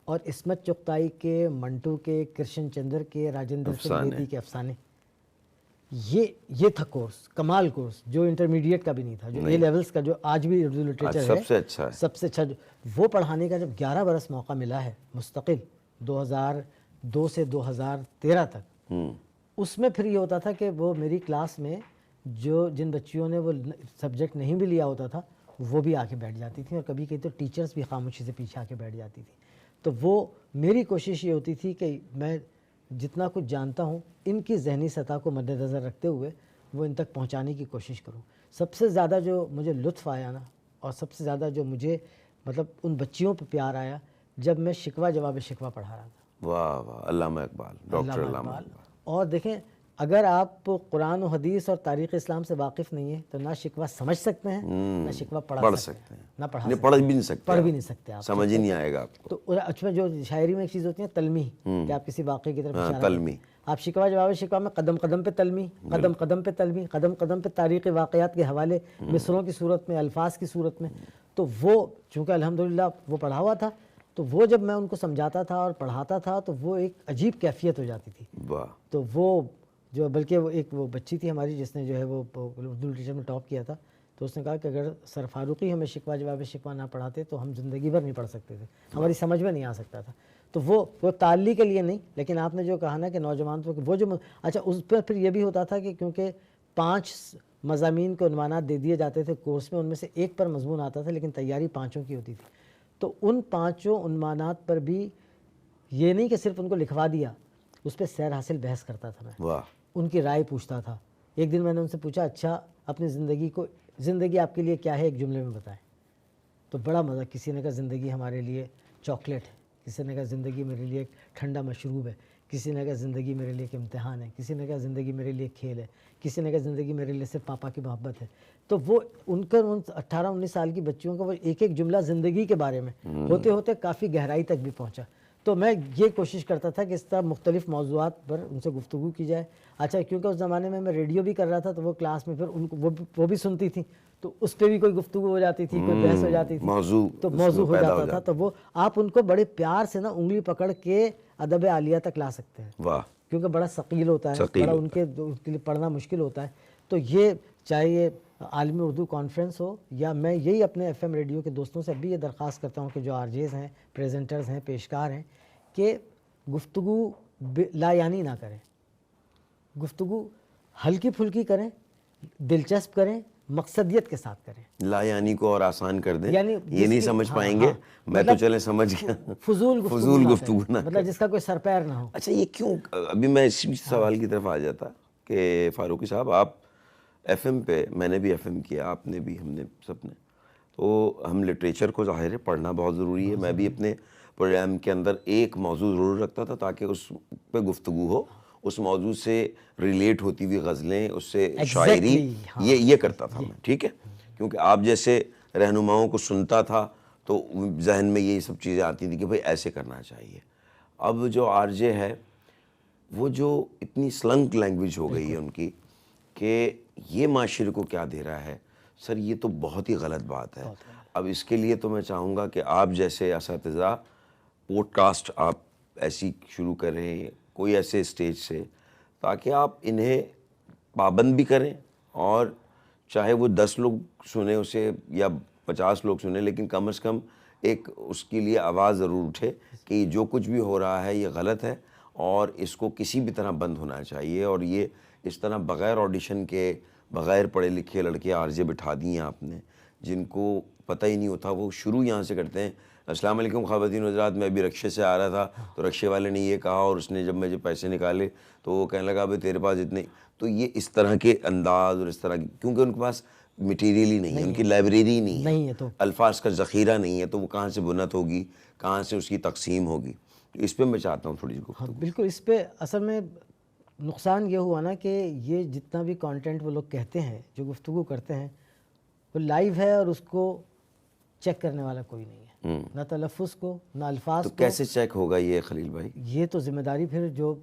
اور عصمت چغتائی کے، منٹو کے، کرشن چندر کے، راجندر سنگھ بیدی کے افسانے. یہ تھا کورس، کمال کورس، جو انٹرمیڈیٹ کا بھی نہیں تھا، جو اے لیولز کا جو آج بھی اردو لٹریچر ہے سب سے اچھا. وہ پڑھانے کا جب 11 برس موقع ملا ہے مستقل، 2002 سے 2013 تک، اس میں پھر یہ ہوتا تھا کہ وہ میری کلاس میں جن بچیوں نے وہ سبجیکٹ نہیں بھی لیا ہوتا تھا وہ بھی آ کے بیٹھ جاتی تھیں، اور کبھی کبھی تو ٹیچرز بھی خاموشی سے پیچھے آ کے بیٹھ جاتی تھی. تو وہ میری کوشش یہ ہوتی تھی کہ میں جتنا کچھ جانتا ہوں ان کی ذہنی سطح کو مد نظر رکھتے ہوئے وہ ان تک پہنچانے کی کوشش کروں. سب سے زیادہ جو مجھے لطف آیا نا، اور سب سے زیادہ جو مجھے مطلب ان بچیوں پہ پیار آیا، جب میں شکوہ جواب شکوہ پڑھا رہا تھا. واہ واہ، علامہ اقبال، ڈاکٹر علامہ اقبال. اور دیکھیں، اگر آپ قرآن و حدیث اور تاریخ اسلام سے واقف نہیں ہیں تو نہ شکوہ سمجھ سکتے ہیں، نہ شکوہ پڑھ سکتے ہیں، نہ پڑھ بھی نہیں سکتے آپ، سمجھ ہی نہیں آئے گا آپ کو. تو اس میں جو شاعری میں ایک چیز ہوتی ہے تلمیح، کہ آپ کسی واقعے کی طرف اشارہ کریں. آپ شکوہ جواب شکوہ میں قدم قدم پہ تلمیح، قدم قدم پہ تلمیح، قدم قدم پہ تاریخی واقعات کے حوالے، مصروں کی صورت میں، الفاظ کی صورت میں. تو وہ چونکہ الحمدللہ وہ پڑھا ہوا تھا، تو وہ جب میں ان کو سمجھاتا تھا اور پڑھاتا تھا تو وہ ایک عجیب کیفیت ہو جاتی تھی. تو وہ جو بلکہ وہ بچی تھی ہماری جس نے جو ہے وہ اردو لٹریچر میں ٹاپ کیا تھا، تو اس نے کہا کہ اگر سر فاروقی ہمیں شکوہ جواب شکوہ نہ پڑھاتے تو ہم زندگی بھر نہیں پڑھ سکتے تھے، ہماری سمجھ میں نہیں آ سکتا تھا. تو وہ تعلی کے لیے نہیں، لیکن آپ نے جو کہا نا کہ نوجوان تو وہ جو اچھا، اس پر پھر یہ بھی ہوتا تھا کہ کیونکہ 5 مضامین کے عنوانات دے دیے جاتے تھے کورس میں، ان میں سے ایک پر مضمون آتا تھا لیکن تیاری 5 کی ہوتی تھی. تو ان 5 عنوانات پر بھی یہ نہیں کہ صرف ان کو لکھوا دیا، اس پہ سیر حاصل بحث کرتا تھا میں، ان کی رائے پوچھتا تھا. ایک دن میں نے ان سے پوچھا، اچھا اپنی زندگی آپ کے لیے کیا ہے، ایک جملے میں بتائیں. تو بڑا مزہ، کسی نے کہا زندگی ہمارے لیے چاکلیٹ ہے، کسی نے کہا زندگی میرے لیے ایک ٹھنڈا مشروب ہے، کسی نے کہا زندگی میرے لیے ایک امتحان ہے، کسی نے کہا زندگی میرے لیے کھیل ہے، کسی نے کہا زندگی میرے لیے صرف پاپا کی محبت ہے. تو وہ ان 18-19 سال کی بچیوں کا وہ ایک ایک جملہ زندگی کے بارے میں ہوتے ہوتے کافی گہرائی تک بھی پہنچا. تو تو میں یہ کوشش کرتا تھا کہ اس طرح مختلف موضوعات پر ان سے گفتگو کی جائے. اچھا کیونکہ اس زمانے میں ریڈیو بھی کر رہا تھا تو وہ کلاس میں پھر ان کو وہ بھی سنتی تھیں تو اس پہ بھی کوئی گفتگو ہو جاتی تھی, کوئی بحث ہو جاتی تھی, تو موضوع ہو جاتا تھا. تو وہ آپ ان کو بڑے پیار سے نا انگلی پکڑ کے ادب عالیہ تک لا سکتے ہیں. واہ. کیونکہ بڑا ثقیل ہوتا ہے, بڑا ان کے لیے پڑھنا مشکل ہوتا ہے. تو یہ چاہے یہ عالمی اردو کانفرنس ہو یا میں یہی اپنے ایف ایم ریڈیو کے دوستوں سے ابھی یہ درخواست کرتا ہوں کہ جو RJs ہیں, پریزنٹرز ہیں, پیشکار ہیں, کہ گفتگو لا یعنی نہ کریں, گفتگو ہلکی پھلکی کریں, دلچسپ کریں, مقصدیت کے ساتھ کریں. لا یعنی کو اور آسان کر دیں, یعنی یہ نہیں سمجھ پائیں گے, میں تو چلے سمجھ گیا, فضول گفتگو نہ, مطلب جس کا کوئی سر پیر نہ ہو. اچھا یہ کیوں, ابھی میں اسی سوال کی طرف آ جاتا کہ فاروقی صاحب آپ ایف ایم پہ, میں نے بھی ایف ایم کیا, آپ نے بھی, ہم نے سب نے, تو ہم لٹریچر کو ظاہر ہے پڑھنا بہت ضروری ہے. میں بھی اپنے پروگرام کے اندر ایک موضوع ضرور رکھتا تھا تاکہ اس پہ گفتگو ہو, اس موضوع سے ریلیٹ ہوتی ہوئی غزلیں, اس سے شاعری, یہ کرتا تھا میں, ٹھیک ہے, کیونکہ آپ جیسے رہنماؤں کو سنتا تھا تو ذہن میں یہی سب چیزیں آتی تھیں کہ بھئی ایسے کرنا چاہیے. اب جو RJ ہے وہ جو اتنی سلنگ لینگویج ہو گئی ہے ان کی کہ یہ معاشرے کو کیا دے رہا ہے سر, یہ تو بہت ہی غلط بات ہے. اب اس کے لیے تو میں چاہوں گا کہ آپ جیسے اساتذہ پوڈ کاسٹ آپ ایسی شروع کریں کوئی ایسے اسٹیج سے, تاکہ آپ انہیں پابند بھی کریں, اور چاہے وہ 10 لوگ سنیں اسے یا 50 لوگ سنیں, لیکن کم از کم ایک اس کے لیے آواز ضرور اٹھے کہ یہ جو کچھ بھی ہو رہا ہے یہ غلط ہے اور اس کو کسی بھی طرح بند ہونا چاہیے. اور یہ اس طرح بغیر آڈیشن کے, بغیر پڑھے لکھے لڑکے RJ بٹھا دی ہیں آپ نے, جن کو پتہ ہی نہیں ہوتا, وہ شروع یہاں سے کرتے ہیں, السلام علیکم خواتین حضرات, میں ابھی رکشے سے آ رہا تھا تو رکشے والے نے یہ کہا, اور اس نے جب مجھے پیسے نکالے تو وہ کہنے لگا بھائی تیرے پاس اتنے, تو یہ اس طرح کے انداز اور اس طرح کی, کیونکہ ان کے پاس مٹیریل ہی نہیں ہے, ان کی لائبریری نہیں ہے, تو الفاظ کا ذخیرہ نہیں ہے, تو وہ کہاں سے بنت ہوگی, کہاں سے اس کی تقسیم ہوگی. اس پہ میں چاہتا ہوں تھوڑی سی گفتگو. بالکل. اس پہ اصل میں نقصان یہ ہوا نا کہ یہ جتنا بھی کانٹینٹ وہ لوگ کہتے ہیں, جو گفتگو کرتے ہیں, وہ لائیو ہے اور اس کو چیک کرنے والا کوئی نہیں ہے, نہ تلفظ کو نہ الفاظ کو. تو کیسے چیک ہوگا یہ خلیل بھائی؟ یہ تو ذمہ داری پھر جو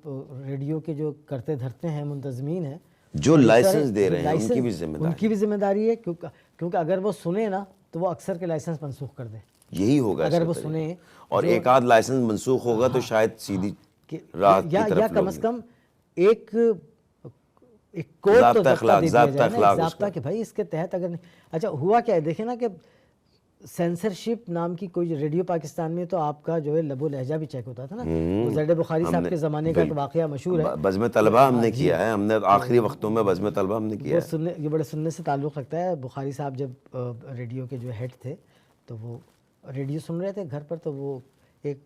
ریڈیو کے جو کرتے دھرتے ہیں منتظمین ہیں, جو لائسنس دے رہے ہیں, ان کی بھی ذمہ داری, ان کی بھی ذمہ داری ہے, کیونکہ اگر وہ سنیں نا تو وہ اکثر کے لائسنس منسوخ کر دیں. یہی ہوگا اگر وہ سنیں, اور ایک آدھ لائسنس منسوخ ہوگا تو شاید سیدھی راہ کی طرف, یا کم از کم ایک کوڈ تو ضابطہ اخلاق کہ بھائی اس کے تحت اگر نہیں. اچھا ہوا کیا ہے, دیکھیں نا کہ سینسرشپ نام کی کوئی ریڈیو پاکستان میں تو آپ کا جو ہے لب و لہجہ بھی چیک ہوتا تھا نا, زید بخاری صاحب کے زمانے کا واقعہ مشہور ہے. بزم طلبہ ہم نے کیا ہے, ہم نے آخری وقتوں میں بزم طلبہ ہم نے کیا ہے. یہ بڑے سننے سے تعلق رکھتا ہے. بخاری صاحب جب ریڈیو کے جو ہیڈ تھے تو وہ ریڈیو سن رہے تھے گھر پر, تو وہ ایک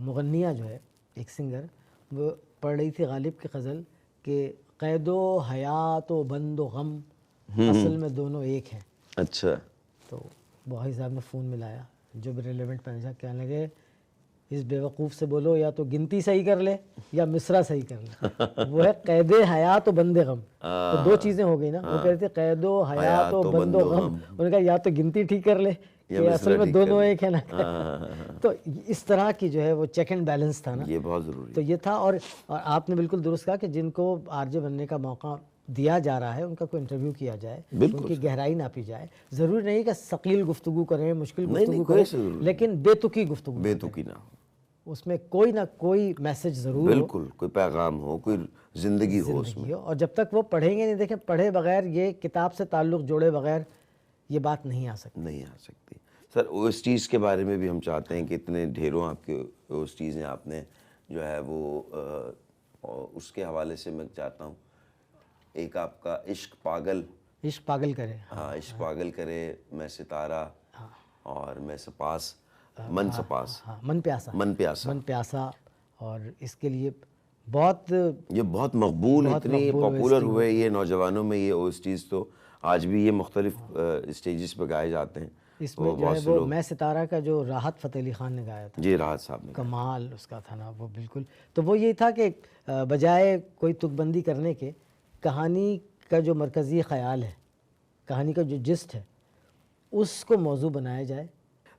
مغنیہ جو ہے, ایک سنگر, وہ پڑھ رہی تھی غالب کی غزل کہ قید و حیات و بند و غم اصل میں دونوں ایک ہیں. اچھا. تو بخاری صاحب نے فون ملایا, جو بھی ریلیونٹ مینیجر, کہنے لگے اس بیوقوف سے بولو یا تو گنتی صحیح کر لے یا مصرع صحیح کر لے. وہ ہے قید حیات و بند غم, تو دو چیزیں ہو گئی نا. وہ کہہ رہے تھے قید و حیات و بند و غم, انہوں نے کہا یا تو گنتی ٹھیک کر لے کہ اصل میں دونوں ایک ہے نا. تو اس طرح کی جو ہے وہ چیک اینڈ بیلنس تھا نا, یہ بہت ضروری. تو یہ تھا. اور آپ نے بالکل درست کہا کہ جن کو RJ بننے کا موقع دیا جا رہا ہے ان کا کوئی انٹرویو کیا جائے, ان کی گہرائی ناپی جائے. ضروری نہیں کہ ثقیل گفتگو کریں, مشکل گفتگو کریں, لیکن بے تکی گفتگو, بے تکی نہ ہو, اس میں کوئی نہ کوئی میسج ضرور ہو, بالکل کوئی پیغام ہو, کوئی زندگی ہو اس میں. اور جب تک وہ پڑھیں گے نہیں, دیکھیں پڑھے بغیر, یہ کتاب سے تعلق جوڑے بغیر یہ بات نہیں آ سکتی. نہیں آ سکتی. سر اس چیز کے بارے میں بھی ہم چاہتے ہیں کہ اتنے ڈھیروں آپ کے اس چیزیں آپ نے جو ہے وہ, اس کے حوالے سے میں چاہتا ہوں ایک آپ کا عشق پاگل کرے, ہاں عشق پاگل کرے, میں ستارہ, اور میں سپاس, من سپاس, من پیاسا. اور اس کے لیے یہ بہت مقبول, اتنی پاپولر ہوئے یہ نوجوانوں میں, یہ اس چیز تو آج بھی یہ مختلف اسٹیجز پہ گائے جاتے ہیں. اس میں جو ہے وہ میں ستارہ کا جو راحت فتح علی خان نے گایا تھا, جی راحت صاحب نے, کمال اس کا تھا نا وہ بالکل. تو وہ یہ تھا کہ بجائے کوئی تک بندی کرنے کے, کہانی کا جو مرکزی خیال ہے, کہانی کا جو جسٹ ہے, اس کو موضوع بنایا جائے.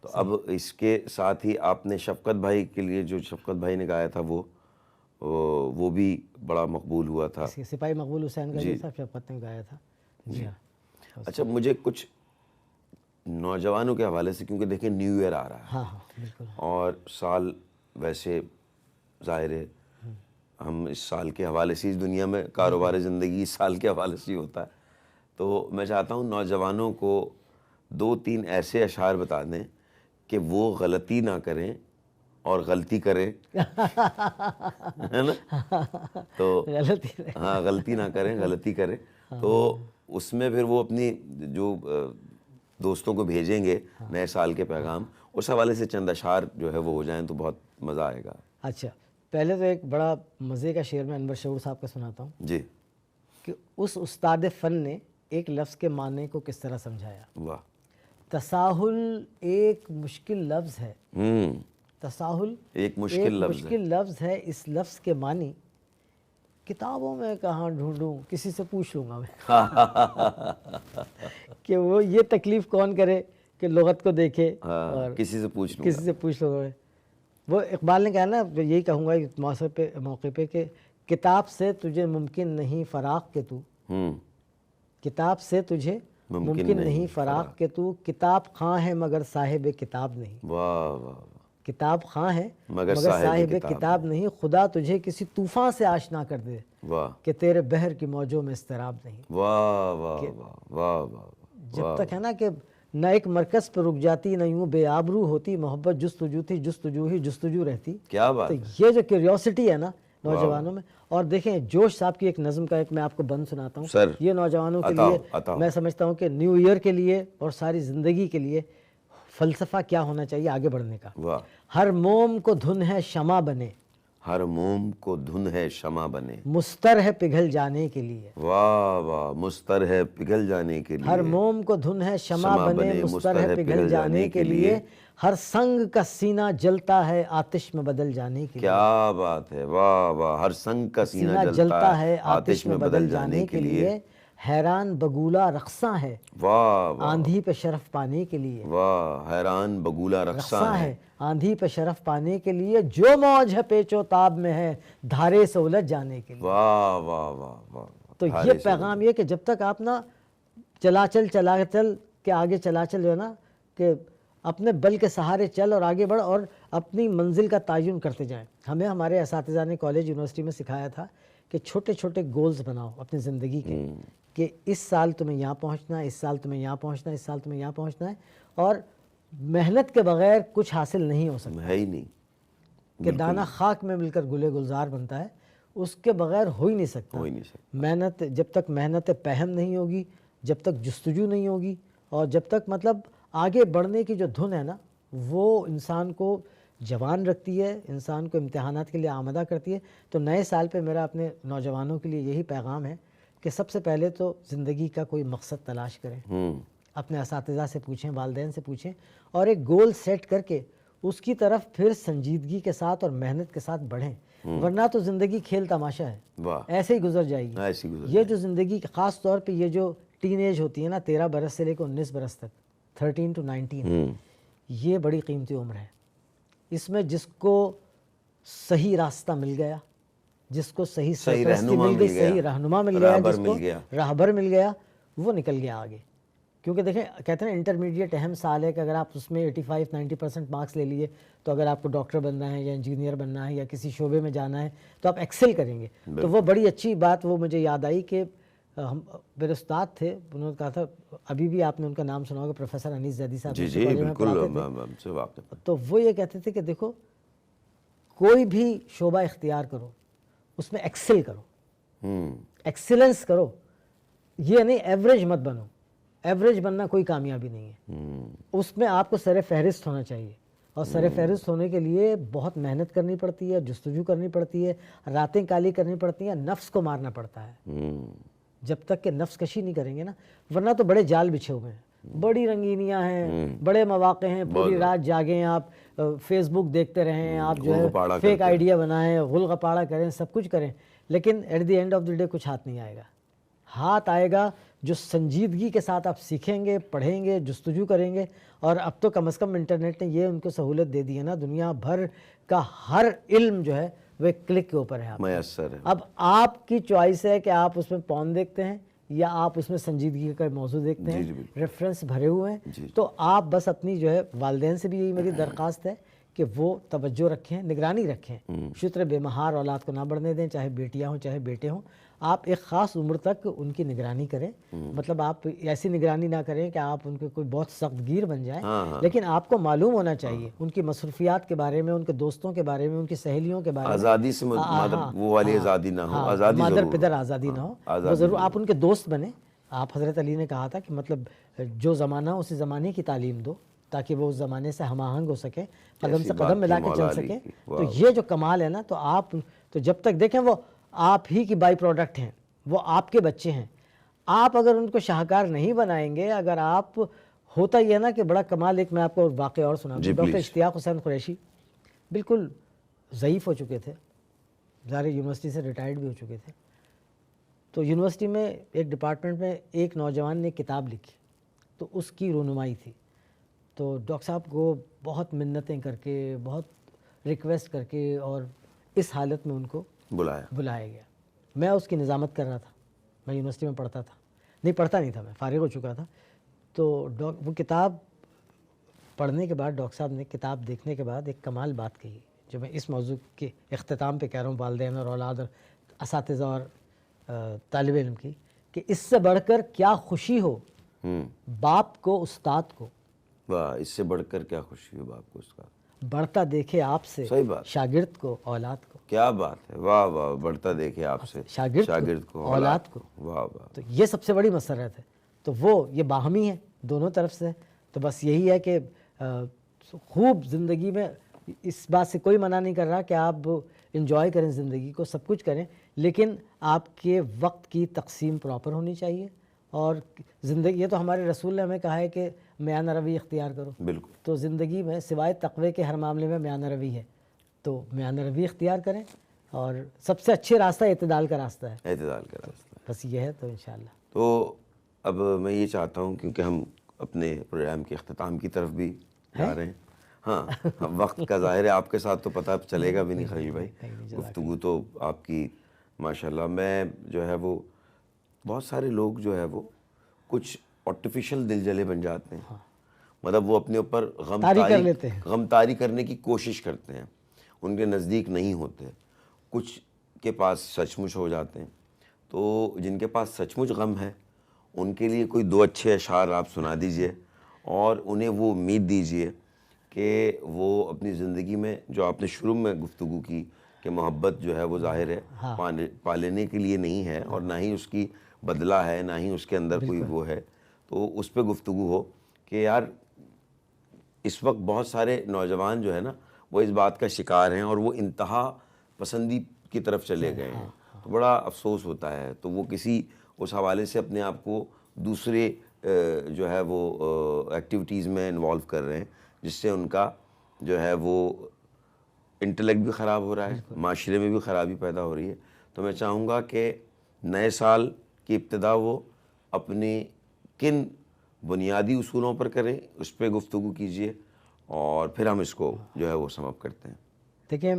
تو اب اس کے ساتھ ہی آپ نے شفقت بھائی کے لیے جو شفقت بھائی نے گایا تھا وہ بھی بڑا مقبول ہوا تھا. سپاہی مقبول حسین کا جو تھا شفقت نے گایا تھا. جی ہاں. اچھا مجھے کچھ نوجوانوں کے حوالے سے، کیونکہ دیکھیں نیو ایئر آ رہا ہے. ہاں ہاں بالکل. اور سال ویسے ظاہر ہے ہم اس سال کے حوالے سے، اس دنیا میں کاروبار زندگی اس سال کے حوالے سے ہی ہوتا ہے. تو میں چاہتا ہوں نوجوانوں کو 2-3 ایسے اشعار بتا دیں کہ وہ غلطی نہ کریں اور غلطی کریں، ہے نا؟ تو ہاں غلطی نہ کریں غلطی کریں. تو اس میں پھر وہ اپنی جو دوستوں کو بھیجیں گے نئے سال کے پیغام، اس حوالے سے چند اشعار جو ہے وہ ہو جائیں تو بہت مزہ آئے گا. اچھا پہلے تو ایک بڑا مزے کا شعر میں انور شعور صاحب کا سناتا ہوں جی. کہ اس استاد فن نے ایک لفظ کے معنی کو کس طرح سمجھایا. واہ. تساہل ایک مشکل لفظ ہے. تساہل ایک مشکل لفظ ہے. اس لفظ کے معنی کتابوں میں کہاں ڈھونڈوں، کسی سے پوچھ لوں گا میں. کہ وہ یہ تکلیف کون کرے کہ لغت کو دیکھے اور کسی سے پوچھ لوں گا. وہ اقبال نے کہا نا، یہی کہوں گا اس موقع پہ کہ کتاب سے تجھے ممکن نہیں فراق کہ تو، کتاب سے تجھے ممکن نہیں فراق کہ تو، کتاب خواں ہے مگر صاحب کتاب نہیں. واہ واہ. کتاب خواں ہے مگر صاحب کتاب نہیں. خدا تجھے کسی طوفان سے آشنا کر دے کہ تیرے بحر کی موجوں میں اضطراب نہیں. واہ واہ واہ واہ. جب تک ہے نا کہ نہ ایک مرکز پہ رک جاتی، نہ یوں بے آبرو ہوتی، محبت جستجو تھی، جستجو ہی جستجو رہتی. کیا بات. تو یہ جو کیوریوسٹی ہے نا نوجوانوں میں. اور دیکھیں جوش صاحب کی ایک نظم کا ایک میں آپ کو بند سناتا ہوں. یہ نوجوانوں کے لیے میں سمجھتا ہوں کہ نیو ایئر کے لیے اور ساری زندگی کے لیے فلسفہ کیا ہونا چاہیے آگے بڑھنے کا. ہر موم کو دھن ہے شمع بنے، ہر موم کو دھن ہے شمع بنے، مستر ہے پگھل جانے کے لیے. واہ واہ. مستر ہے پگھل جانے کے لیے. ہر موم کو دھن ہے شمع بنے، مستر ہے پگھل جانے کے لیے. ہر سنگ کا سینہ جلتا ہے آتش میں بدل جانے کے لیے. کیا بات ہے. واہ واہ. ہر سنگ کا سینہ جلتا ہے آتش میں بدل جانے کے لیے. حیران بگولا رقصاں ہے، واہ آندھی پہ شرف پانے کے لیے. واہ. حیران بگولا رقصاں ہے، آندھی پہ شرف پانے کے لیے. جو موج ہے پیچ و تاب میں ہے دھارے سے الجھ جانے کے لیے. واہ واہ واہ واہ. تو یہ پیغام یہ کہ جب تک آپ نا چلا چل کے آگے چلا چل جو ہے نا کہ اپنے بل کے سہارے چل اور آگے بڑھ اور اپنی منزل کا تعین کرتے جائیں. ہمیں ہمارے اساتذہ نے کالج یونیورسٹی میں سکھایا تھا کہ چھوٹے چھوٹے گولز بناؤ اپنی زندگی کے، کہ اس سال تمہیں یہاں پہنچنا ہے، اس سال تمہیں یہاں پہنچنا ہے، اس سال تمہیں یہاں پہنچنا ہے. اور محنت کے بغیر کچھ حاصل نہیں ہو سکتا. ہے ہی نہیں. کہ دانہ خاک میں مل کر گلے گلزار بنتا ہے، اس کے بغیر ہو ہی نہیں سکتا. محنت جب تک محنت پہم نہیں ہوگی، جب تک جستجو نہیں ہوگی، اور جب تک مطلب آگے بڑھنے کی جو دھن ہے نا وہ انسان کو جوان رکھتی ہے، انسان کو امتحانات کے لیے آمادہ کرتی ہے. تو نئے سال پہ میرا اپنے نوجوانوں کے لیے یہی پیغام ہے کہ سب سے پہلے تو زندگی کا کوئی مقصد تلاش کریں، اپنے اساتذہ سے پوچھیں، والدین سے پوچھیں، اور ایک گول سیٹ کر کے اس کی طرف پھر سنجیدگی کے ساتھ اور محنت کے ساتھ بڑھیں. ورنہ تو زندگی کھیل تماشا ہے، ایسے ہی گزر جائے گی. یہ جو زندگی خاص طور پہ یہ جو ٹین ایج ہوتی ہے نا 13 برس سے لے کے 19 برس تک، 13 to 19، یہ بڑی قیمتی عمر ہے. اس میں جس کو صحیح راستہ مل گیا، جس کو صحیح سرپرستی مل گئی، صحیح رہنما مل گیا، جس کو راہبر مل گیا، وہ نکل گیا آگے. کیونکہ دیکھیں کہتے ہیں انٹرمیڈیٹ اہم سال ہے کہ اگر آپ اس میں 85-90% مارکس لے لیے تو اگر آپ کو ڈاکٹر بننا ہے یا انجینئر بننا ہے یا کسی شعبے میں جانا ہے تو آپ ایکسل کریں گے. تو وہ بڑی اچھی بات وہ مجھے یاد آئی کہ ہم میرے استاد تھے، انہوں نے کہا تھا، ابھی بھی آپ نے ان کا نام سنا ہوگا، پروفیسر انیس زیدی صاحب. جی جی بالکل. تو وہ یہ کہتے تھے کہ دیکھو کوئی بھی شعبہ اختیار کرو، اس میں ایکسل کرو، ایکسلنس کرو. یہ نہیں ایوریج مت بنو، ایوریج بننا کوئی کامیابی نہیں ہے. اس میں آپ کو سر فہرست ہونا چاہیے، اور سر فہرست ہونے کے لیے بہت محنت کرنی پڑتی ہے، جستجو کرنی پڑتی ہے، راتیں کالی کرنی پڑتی ہیں، نفس کو مارنا پڑتا ہے. جب تک کہ نفس کشی نہیں کریں گے نا، ورنہ تو بڑے جال بچھے ہوئے ہیں، بڑی رنگینیاں ہیں، بڑے مواقع ہیں، پوری رات جاگیں آپ، فیس بک دیکھتے رہیں آپ، جو ہے فیک آئیڈیا بنائیں، غل غپاڑا کریں، سب کچھ کریں، لیکن at the end of the day کچھ ہاتھ نہیں آئے گا. ہاتھ آئے گا جو سنجیدگی کے ساتھ آپ سیکھیں گے، پڑھیں گے، جستجو کریں گے. اور اب تو کم از کم انٹرنیٹ نے یہ ان کو سہولت دے دی ہے نا، دنیا بھر کا ہر علم جو ہے وہ ایک کلک کے اوپر ہے آپ کو. میسر ہے. اب آپ کی چوائس ہے کہ آپ اس میں پون دیکھتے ہیں یا آپ اس میں سنجیدگی کا موضوع دیکھتے ہیں. ریفرنس بھرے ہوئے ہیں. تو آپ بس اپنی جو ہے والدین سے بھی یہی میری درخواست ہے کہ وہ توجہ رکھیں، نگرانی رکھیں، شتر بے مہار اولاد کو نہ بڑھنے دیں، چاہے بیٹیاں ہوں چاہے بیٹے ہوں. آپ ایک خاص عمر تک ان کی نگرانی کریں. مطلب آپ ایسی نگرانی نہ کریں کہ آپ ان کے کوئی بہت سخت گیر بن جائیں، لیکن آپ کو معلوم ہونا چاہیے ان کی مصروفیات کے بارے میں، ان کے دوستوں کے بارے میں، ان کی سہیلیوں کے بارے میں. آزادی سے مادر وہ والی آزادی نہ ہو، آزادی ضرور مادر پدر آزادی نہ ہو، وہ ضرور آپ ان کے دوست بنیں. آپ حضرت علی نے کہا تھا کہ مطلب جو زمانہ اسی زمانے کی تعلیم دو تاکہ وہ اس زمانے سے ہم آہنگ ہو سکے، قدم سے قدم ملا کے چل سکیں. تو یہ جو کمال ہے نا، تو آپ تو جب تک دیکھیں وہ آپ ہی کی بائی پروڈکٹ ہیں، وہ آپ کے بچے ہیں. آپ اگر ان کو شاہکار نہیں بنائیں گے، اگر آپ ہوتا یہ ہے نا کہ بڑا کمال. ایک میں آپ کو واقعہ اور سنا دوں. ڈاکٹر اشتیاق حسین قریشی بالکل ضعیف ہو چکے تھے، ظاہر یونیورسٹی سے ریٹائرڈ بھی ہو چکے تھے. تو یونیورسٹی میں ایک ڈپارٹمنٹ میں ایک نوجوان نے کتاب لکھی، تو اس کی رونمائی تھی. تو ڈاکٹر صاحب کو بہت منتیں کر کے، بہت ریکویسٹ کر کے، اور اس حالت میں ان کو بلایا گیا. میں اس کی نظامت کر رہا تھا. میں یونیورسٹی میں پڑھتا تھا، پڑھتا نہیں تھا، میں فارغ ہو چکا تھا. تو وہ کتاب پڑھنے کے بعد ڈاکٹر صاحب نے کتاب دیکھنے کے بعد ایک کمال بات کہی، جو میں اس موضوع کے اختتام پہ کہہ رہا ہوں، والدین اور اولاد اور اساتذہ اور طالب علم کی، کہ اس سے بڑھ کر کیا خوشی ہو باپ کو استاد کو. واہ، اس سے بڑھ کر کیا خوشی ہو باپ کو استاد. بڑھتا دیکھے آپ سے شاگرد کو اولاد کو. کیا بات ہے، واہ واہ. بڑھتا دیکھے آپ سے شاگرد کو اولاد کو. واہ واہ. تو یہ سب سے بڑی مسرت ہے. تو وہ یہ باہمی ہے دونوں طرف سے. تو بس یہی ہے کہ خوب زندگی میں، اس بات سے کوئی منع نہیں کر رہا کہ آپ انجوائے کریں زندگی کو، سب کچھ کریں، لیکن آپ کے وقت کی تقسیم پراپر ہونی چاہیے. اور زندگی، یہ تو ہمارے رسول نے ہمیں کہا ہے کہ میانہ روی اختیار کرو. بالکل. تو زندگی میں سوائے تقوی کے ہر معاملے میں میانہ روی ہے. تو میانہ روی اختیار کریں، اور سب سے اچھے راستہ اعتدال کا راستہ ہے. اعتدال کا راستہ بس یہ ہے. تو انشاءاللہ تو اب میں یہ چاہتا ہوں، کیونکہ ہم اپنے پروگرام کے اختتام کی طرف بھی جا رہے ہیں. ہاں، وقت کا ظاہر ہے، آپ کے ساتھ تو پتہ چلے گا بھی نہیں خلیل بھائی. گفتگو تو آپ کی ماشاءاللہ. میں جو ہے وہ بہت سارے لوگ جو ہے وہ کچھ آرٹیفیشل دل جلے بن جاتے ہیں. مطلب وہ اپنے اوپر غم طاری کرنے کی کوشش کرتے ہیں، ان کے نزدیک نہیں ہوتے. کچھ کے پاس سچ مچ ہو جاتے ہیں. تو جن کے پاس سچ مچ غم ہے، ان کے لیے کوئی دو اچھے اشعار آپ سنا دیجئے، اور انہیں وہ امید دیجئے کہ وہ اپنی زندگی میں، جو آپ نے شروع میں گفتگو کی کہ محبت جو ہے وہ ظاہر ہے پالینے کے لیے نہیں ہے، اور نہ ہی اس کی بدلہ ہے، نہ ہی اس کے اندر کوئی وہ ہے. تو اس پہ گفتگو ہو کہ یار اس وقت بہت سارے نوجوان جو ہے نا، وہ اس بات کا شکار ہیں، اور وہ انتہا پسندی کی طرف چلے گئے ہیں. تو بڑا افسوس ہوتا ہے. تو وہ کسی اس حوالے سے اپنے آپ کو دوسرے جو ہے وہ ایکٹیویٹیز میں انوالو کر رہے ہیں، جس سے ان کا جو ہے وہ انٹلیکٹ بھی خراب ہو رہا ہے، معاشرے میں بھی خرابی پیدا ہو رہی ہے. تو میں چاہوں گا کہ نئے سال کی ابتدا وہ اپنے کن بنیادی اصولوں پر کریں، اس پہ گفتگو کیجئے، اور پھر ہم اس کو جو ہے وہ سم اپ کرتے ہیں. دیکھیں،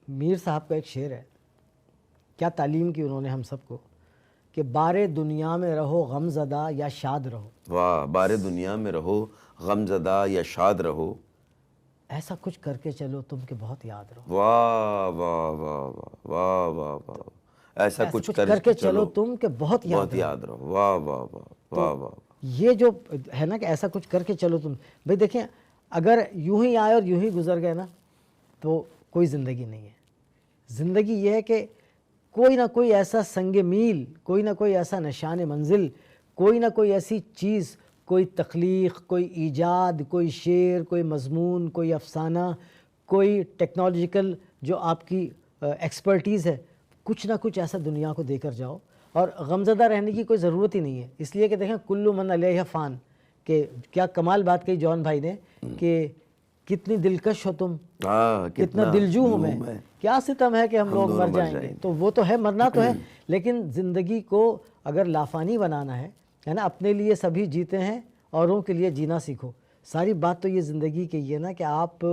میر صاحب کا ایک شعر ہے، کیا تعلیم کی انہوں نے ہم سب کو، کہ بارے دنیا میں رہو غم زدہ یا شاد رہو. واہ، بارے دنیا میں رہو غم زدہ یا شاد رہو، ایسا کچھ کر کے چلو تم کہ بہت یاد رہو. واہ واہ واہ واہ واہ واہ واہ. ایسا کچھ کر کے چلو تم کہ بہت یاد رہو. واہ واہ واہ واہ واہ. یہ جو ہے نا کہ ایسا کچھ کر کے چلو تم. بھئی دیکھیں، اگر یوں ہی آئے اور یوں ہی گزر گئے نا، تو کوئی زندگی نہیں ہے. زندگی یہ ہے کہ کوئی نہ کوئی ایسا سنگ میل، کوئی نہ کوئی ایسا نشان منزل، کوئی نہ کوئی ایسی چیز، کوئی تخلیق، کوئی ایجاد، کوئی شعر، کوئی مضمون، کوئی افسانہ، کوئی ٹیکنالوجیکل جو آپ کی ایکسپرٹیز ہے، کچھ نہ کچھ ایسا دنیا کو دے کر جاؤ. اور غمزدہ رہنے کی کوئی ضرورت ہی نہیں ہے، اس لیے کہ دیکھیں کل من علیہ فان. کہ کیا کمال بات کہی جون بھائی نے کہ کتنی دلکش ہو تم، کتنا دلجو ہوں میں، کیا ستم ہے کہ ہم لوگ مر جائیں گے. تو وہ تو ہے، مرنا تو ہے، لیکن زندگی کو اگر لافانی بنانا ہے نا، اپنے لیے سبھی جیتے ہیں اوروں کے لیے جینا سیکھو. ساری بات تو یہ زندگی کی ہے نا کہ آپ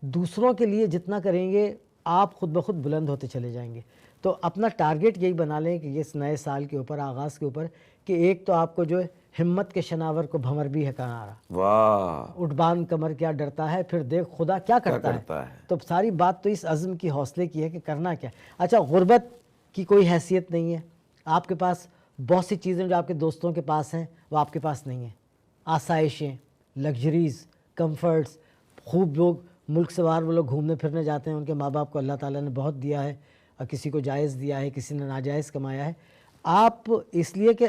دوسروں کے لیے جتنا کریں گے آپ خود بخود بلند ہوتے چلے جائیں گے. تو اپنا ٹارگٹ یہی بنا لیں کہ اس نئے سال کے اوپر، آغاز کے اوپر، کہ ایک تو آپ کو جو ہے ہمت کے شناور کو بھنور بھی ہے کنارا. واہ، اٹھ باندھ کمر کیا ڈرتا ہے، پھر دیکھ خدا کیا کرتا ہے. تو ساری بات تو اس عزم کی، حوصلے کی ہے کہ کرنا کیا. اچھا، غربت کی کوئی حیثیت نہیں ہے. آپ کے پاس بہت سی چیزیں جو آپ کے دوستوں کے پاس ہیں وہ آپ کے پاس نہیں ہیں. آسائشیں، لگژریز، کمفرٹس، خوب لوگ ملک سے باہر وہ لوگ گھومنے پھرنے جاتے ہیں، ان کے ماں باپ کو اللہ تعالیٰ نے بہت دیا ہے، اور کسی کو جائز دیا ہے، کسی نے ناجائز کمایا ہے. آپ اس لیے کہ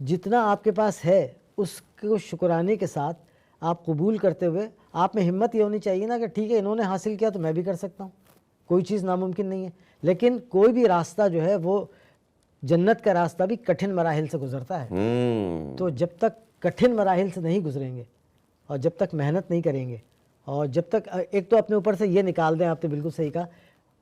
جتنا آپ کے پاس ہے اس کو شکرانے کے ساتھ آپ قبول کرتے ہوئے، آپ میں ہمت یہ ہونی چاہیے نا کہ ٹھیک ہے انہوں نے حاصل کیا تو میں بھی کر سکتا ہوں. کوئی چیز ناممکن نہیں ہے. لیکن کوئی بھی راستہ جو ہے وہ جنت کا راستہ بھی کٹھن مراحل سے گزرتا ہے. تو جب تک کٹھن مراحل سے نہیں گزریں گے، اور جب تک محنت نہیں کریں گے، اور جب تک ایک تو اپنے اوپر سے یہ نکال دیں، آپ نے بالکل صحیح کہا،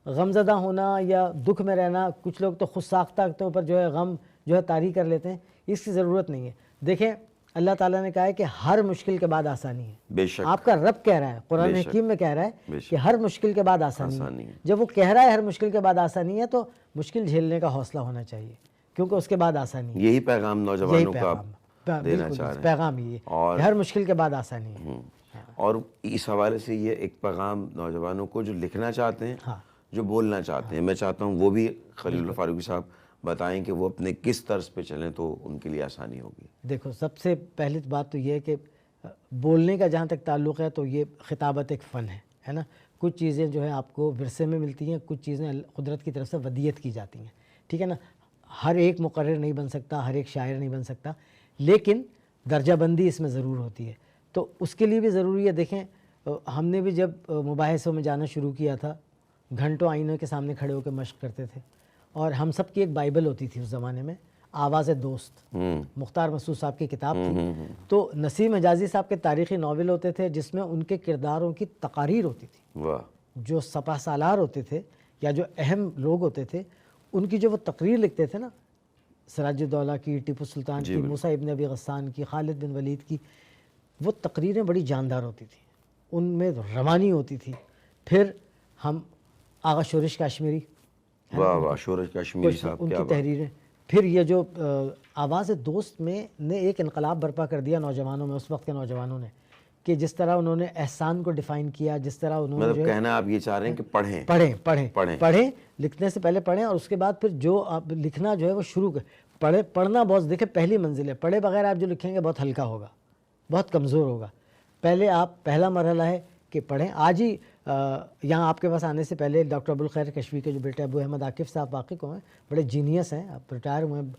غم زدہ ہونا یا دکھ میں رہنا، کچھ لوگ تو خود ساختہ کے اوپر جو ہے غم جو ہے طاری کر لیتے ہیں. اس کی ضرورت نہیں ہے. دیکھیں اللہ تعالیٰ نے کہا ہے کہ ہر مشکل کے بعد آسانی ہے. بے شک آپ کا رب کہہ رہا ہے، قرآن حکیم میں کہہ رہا ہے کہ ہر مشکل کے بعد آسانی ہے. جب وہ کہہ رہا ہے ہر مشکل کے بعد آسانی ہے تو مشکل جھیلنے کا حوصلہ ہونا چاہیے، کیونکہ اس کے بعد آسانی ہے. یہی پیغام نوجوانوں کا دینا چاہ رہے ہیں. پیغام یہ ہے کہ ہر مشکل کے بعد آسانی ہے. اور اس حوالے سے یہ ایک پیغام نوجوانوں کو جو لکھنا چاہتے ہیں، جو بولنا چاہتے ہیں، میں چاہتا ہوں وہ بھی خلیل اللہ فاروقی صاحب بتائیں کہ وہ اپنے کس طرز پہ چلیں تو ان کے لیے آسانی ہوگی. دیکھو، سب سے پہلی بات تو یہ ہے کہ بولنے کا جہاں تک تعلق ہے تو یہ خطابت ایک فن ہے نا. کچھ چیزیں جو ہے آپ کو ورثے میں ملتی ہیں، کچھ چیزیں قدرت کی طرف سے ودیت کی جاتی ہیں، ٹھیک ہے نا. ہر ایک مقرر نہیں بن سکتا، ہر ایک شاعر نہیں بن سکتا، لیکن درجہ بندی اس میں ضرور ہوتی ہے. تو اس کے لیے بھی ضروری ہے. دیکھیں ہم نے بھی جب مباحثوں میں جانا شروع کیا تھا، گھنٹوں آئینے کے سامنے کھڑے ہو کے مشق کرتے تھے، اور ہم سب کی ایک بائبل ہوتی تھی اس زمانے میں، آواز دوست، مختار مسعود صاحب کی کتاب تھی. تو نسیم حجازی صاحب کے تاریخی ناول ہوتے تھے جس میں ان کے کرداروں کی تقاریر ہوتی تھی. جو سپہ سالار ہوتے تھے یا جو اہم لوگ ہوتے تھے ان کی جو وہ تقریر لکھتے تھے نا، سراج الدولہ کی، ٹیپو سلطان کی، موسیٰ ابن ابی غسان کی، خالد بن ولید کی، وہ تقریریں بڑی جاندار ہوتی تھیں، ان میں روانی ہوتی تھی. پھر ہم آغا شورش کاشمیری، شورش کاشمیری صاحب ان کی تحریریں، پھر یہ جو آواز دوست میں نے ایک انقلاب برپا کر دیا نوجوانوں میں، اس وقت کے نوجوانوں نے، کہ جس طرح انہوں نے احسان کو ڈیفائن کیا، جس طرح انہوں نے مطلب کہنا آپ یہ چاہ رہے ہیں کہ پڑھیں، لکھنے سے پہلے پڑھیں، اور اس کے بعد پھر جو آپ لکھنا جو ہے وہ شروع کریں. پڑھنا بہت، دیکھیں پہلی منزل ہے. پڑھے بغیر آپ جو لکھیں گے بہت ہلکا ہوگا، بہت کمزور ہوگا. پہلے آپ، پہلا مرحلہ ہے کہ پڑھیں. آج ہی یہاں آپ کے پاس آنے سے پہلے ڈاکٹر ابوالخیر کشوی کے جو بیٹے ابو احمد عاکف صاحب واقع کو ہیں، بڑے جینیس ہیں، اب ریٹائر ہوئے ہیں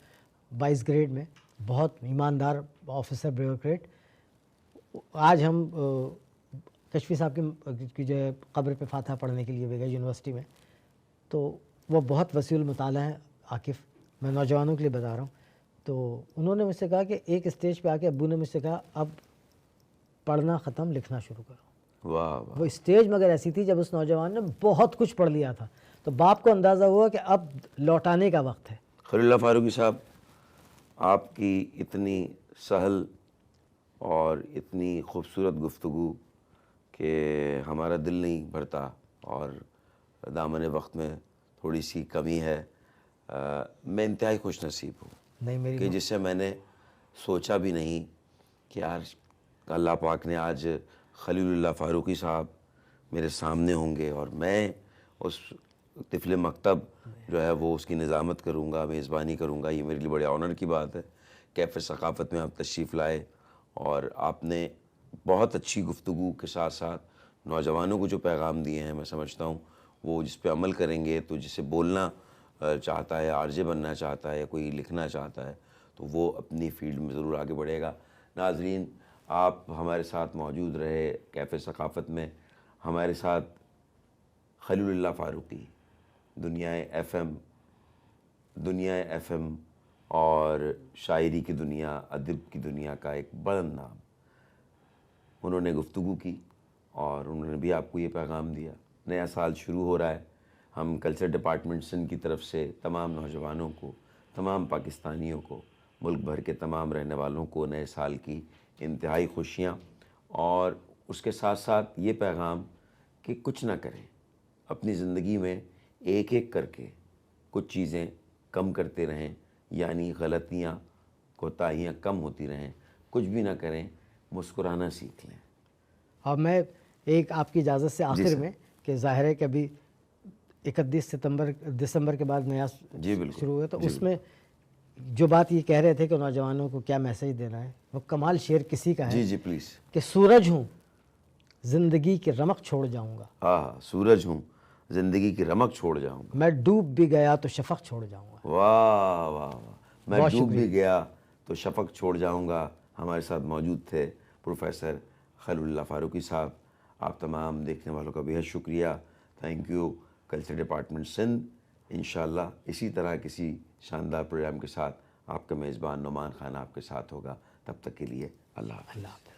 22 گریڈ میں، بہت ایماندار آفیسر بیوروکریٹ. آج ہم کشوی صاحب کی جو ہے قبر پہ فاتحہ پڑھنے کے لیے بھی گئے یونیورسٹی میں. تو وہ بہت وسیع المطالعہ ہیں عاکف، میں نوجوانوں کے لیے بتا رہا ہوں. تو انہوں نے مجھ سے کہا کہ ایک اسٹیج پہ آ کے ابو نے مجھ سے کہا اب پڑھنا ختم، لکھنا شروع کرو. وہ اسٹیج مگر ایسی تھی جب اس نوجوان نے بہت کچھ پڑھ لیا تھا، تو باپ کو اندازہ ہوا کہ اب لوٹانے کا وقت ہے. خلیل اللہ فاروقی صاحب، آپ کی اتنی سہل اور اتنی خوبصورت گفتگو کہ ہمارا دل نہیں بھرتا، اور دامن وقت میں تھوڑی سی کمی ہے. میں انتہائی خوش نصیب ہوں کہ جس سے میں نے سوچا بھی نہیں کہ آج اللہ پاک نے آج خلیل اللہ فاروقی صاحب میرے سامنے ہوں گے، اور میں اس طفل مکتب جو ہے وہ اس کی نظامت کروں گا، میزبانی کروں گا. یہ میرے لیے بڑے آنر کی بات ہے. کیفے ثقافت میں آپ تشریف لائے، اور آپ نے بہت اچھی گفتگو کے ساتھ ساتھ نوجوانوں کو جو پیغام دیے ہیں، میں سمجھتا ہوں وہ جس پہ عمل کریں گے تو جسے بولنا چاہتا ہے، آر جے بننا چاہتا ہے، کوئی لکھنا چاہتا ہے، تو وہ اپنی فیلڈ میں ضرور آگے بڑھے گا. ناظرین، آپ ہمارے ساتھ موجود رہے کیفے ثقافت میں. ہمارے ساتھ خلیل اللہ فاروقی، دنیائے ایف ایم اور شاعری کی دنیا، ادب کی دنیا کا ایک بلند نام. انہوں نے گفتگو کی اور انہوں نے بھی آپ کو یہ پیغام دیا. نیا سال شروع ہو رہا ہے. ہم کلچر ڈپارٹمنٹ سندھ کی طرف سے تمام نوجوانوں کو، تمام پاکستانیوں کو، ملک بھر کے تمام رہنے والوں کو نئے سال کی انتہائی خوشیاں، اور اس کے ساتھ ساتھ یہ پیغام کہ کچھ نہ کریں، اپنی زندگی میں ایک ایک کر کے کچھ چیزیں کم کرتے رہیں، یعنی غلطیاں کوتاہیاں کم ہوتی رہیں، کچھ بھی نہ کریں، مسکرانا سیکھ لیں۔ اور میں ایک آپ کی اجازت سے آخر میں کہ ظاہر ہے کہ ابھی 31 دسمبر کے بعد نیا شروع ہوا، تو اس میں جو بات یہ کہہ رہے تھے کہ نوجوانوں کو کیا میسیج دینا ہے، وہ کمال شعر کسی کا ہے جی پلیز۔ کہ سورج ہوں زندگی کی رمق چھوڑ جاؤں گا، ہاں، سورج ہوں زندگی کی رمق چھوڑ جاؤں گا، میں ڈوب بھی گیا تو شفق چھوڑ جاؤں گا۔ واہ واہ واہ، میں ڈوب بھی گیا تو شفق چھوڑ جاؤں گا۔ ہمارے ساتھ موجود تھے پروفیسر خلیل اللہ فاروقی صاحب۔ آپ تمام دیکھنے والوں کا بہت شکریہ، thank you. Culture department Sindh انشاءاللہ اسی طرح کسی شاندار پروگرام کے ساتھ آپ کا میزبان نعمان خان آپ کے ساتھ ہوگا۔ تب تک کے لیے اللہ حافظ۔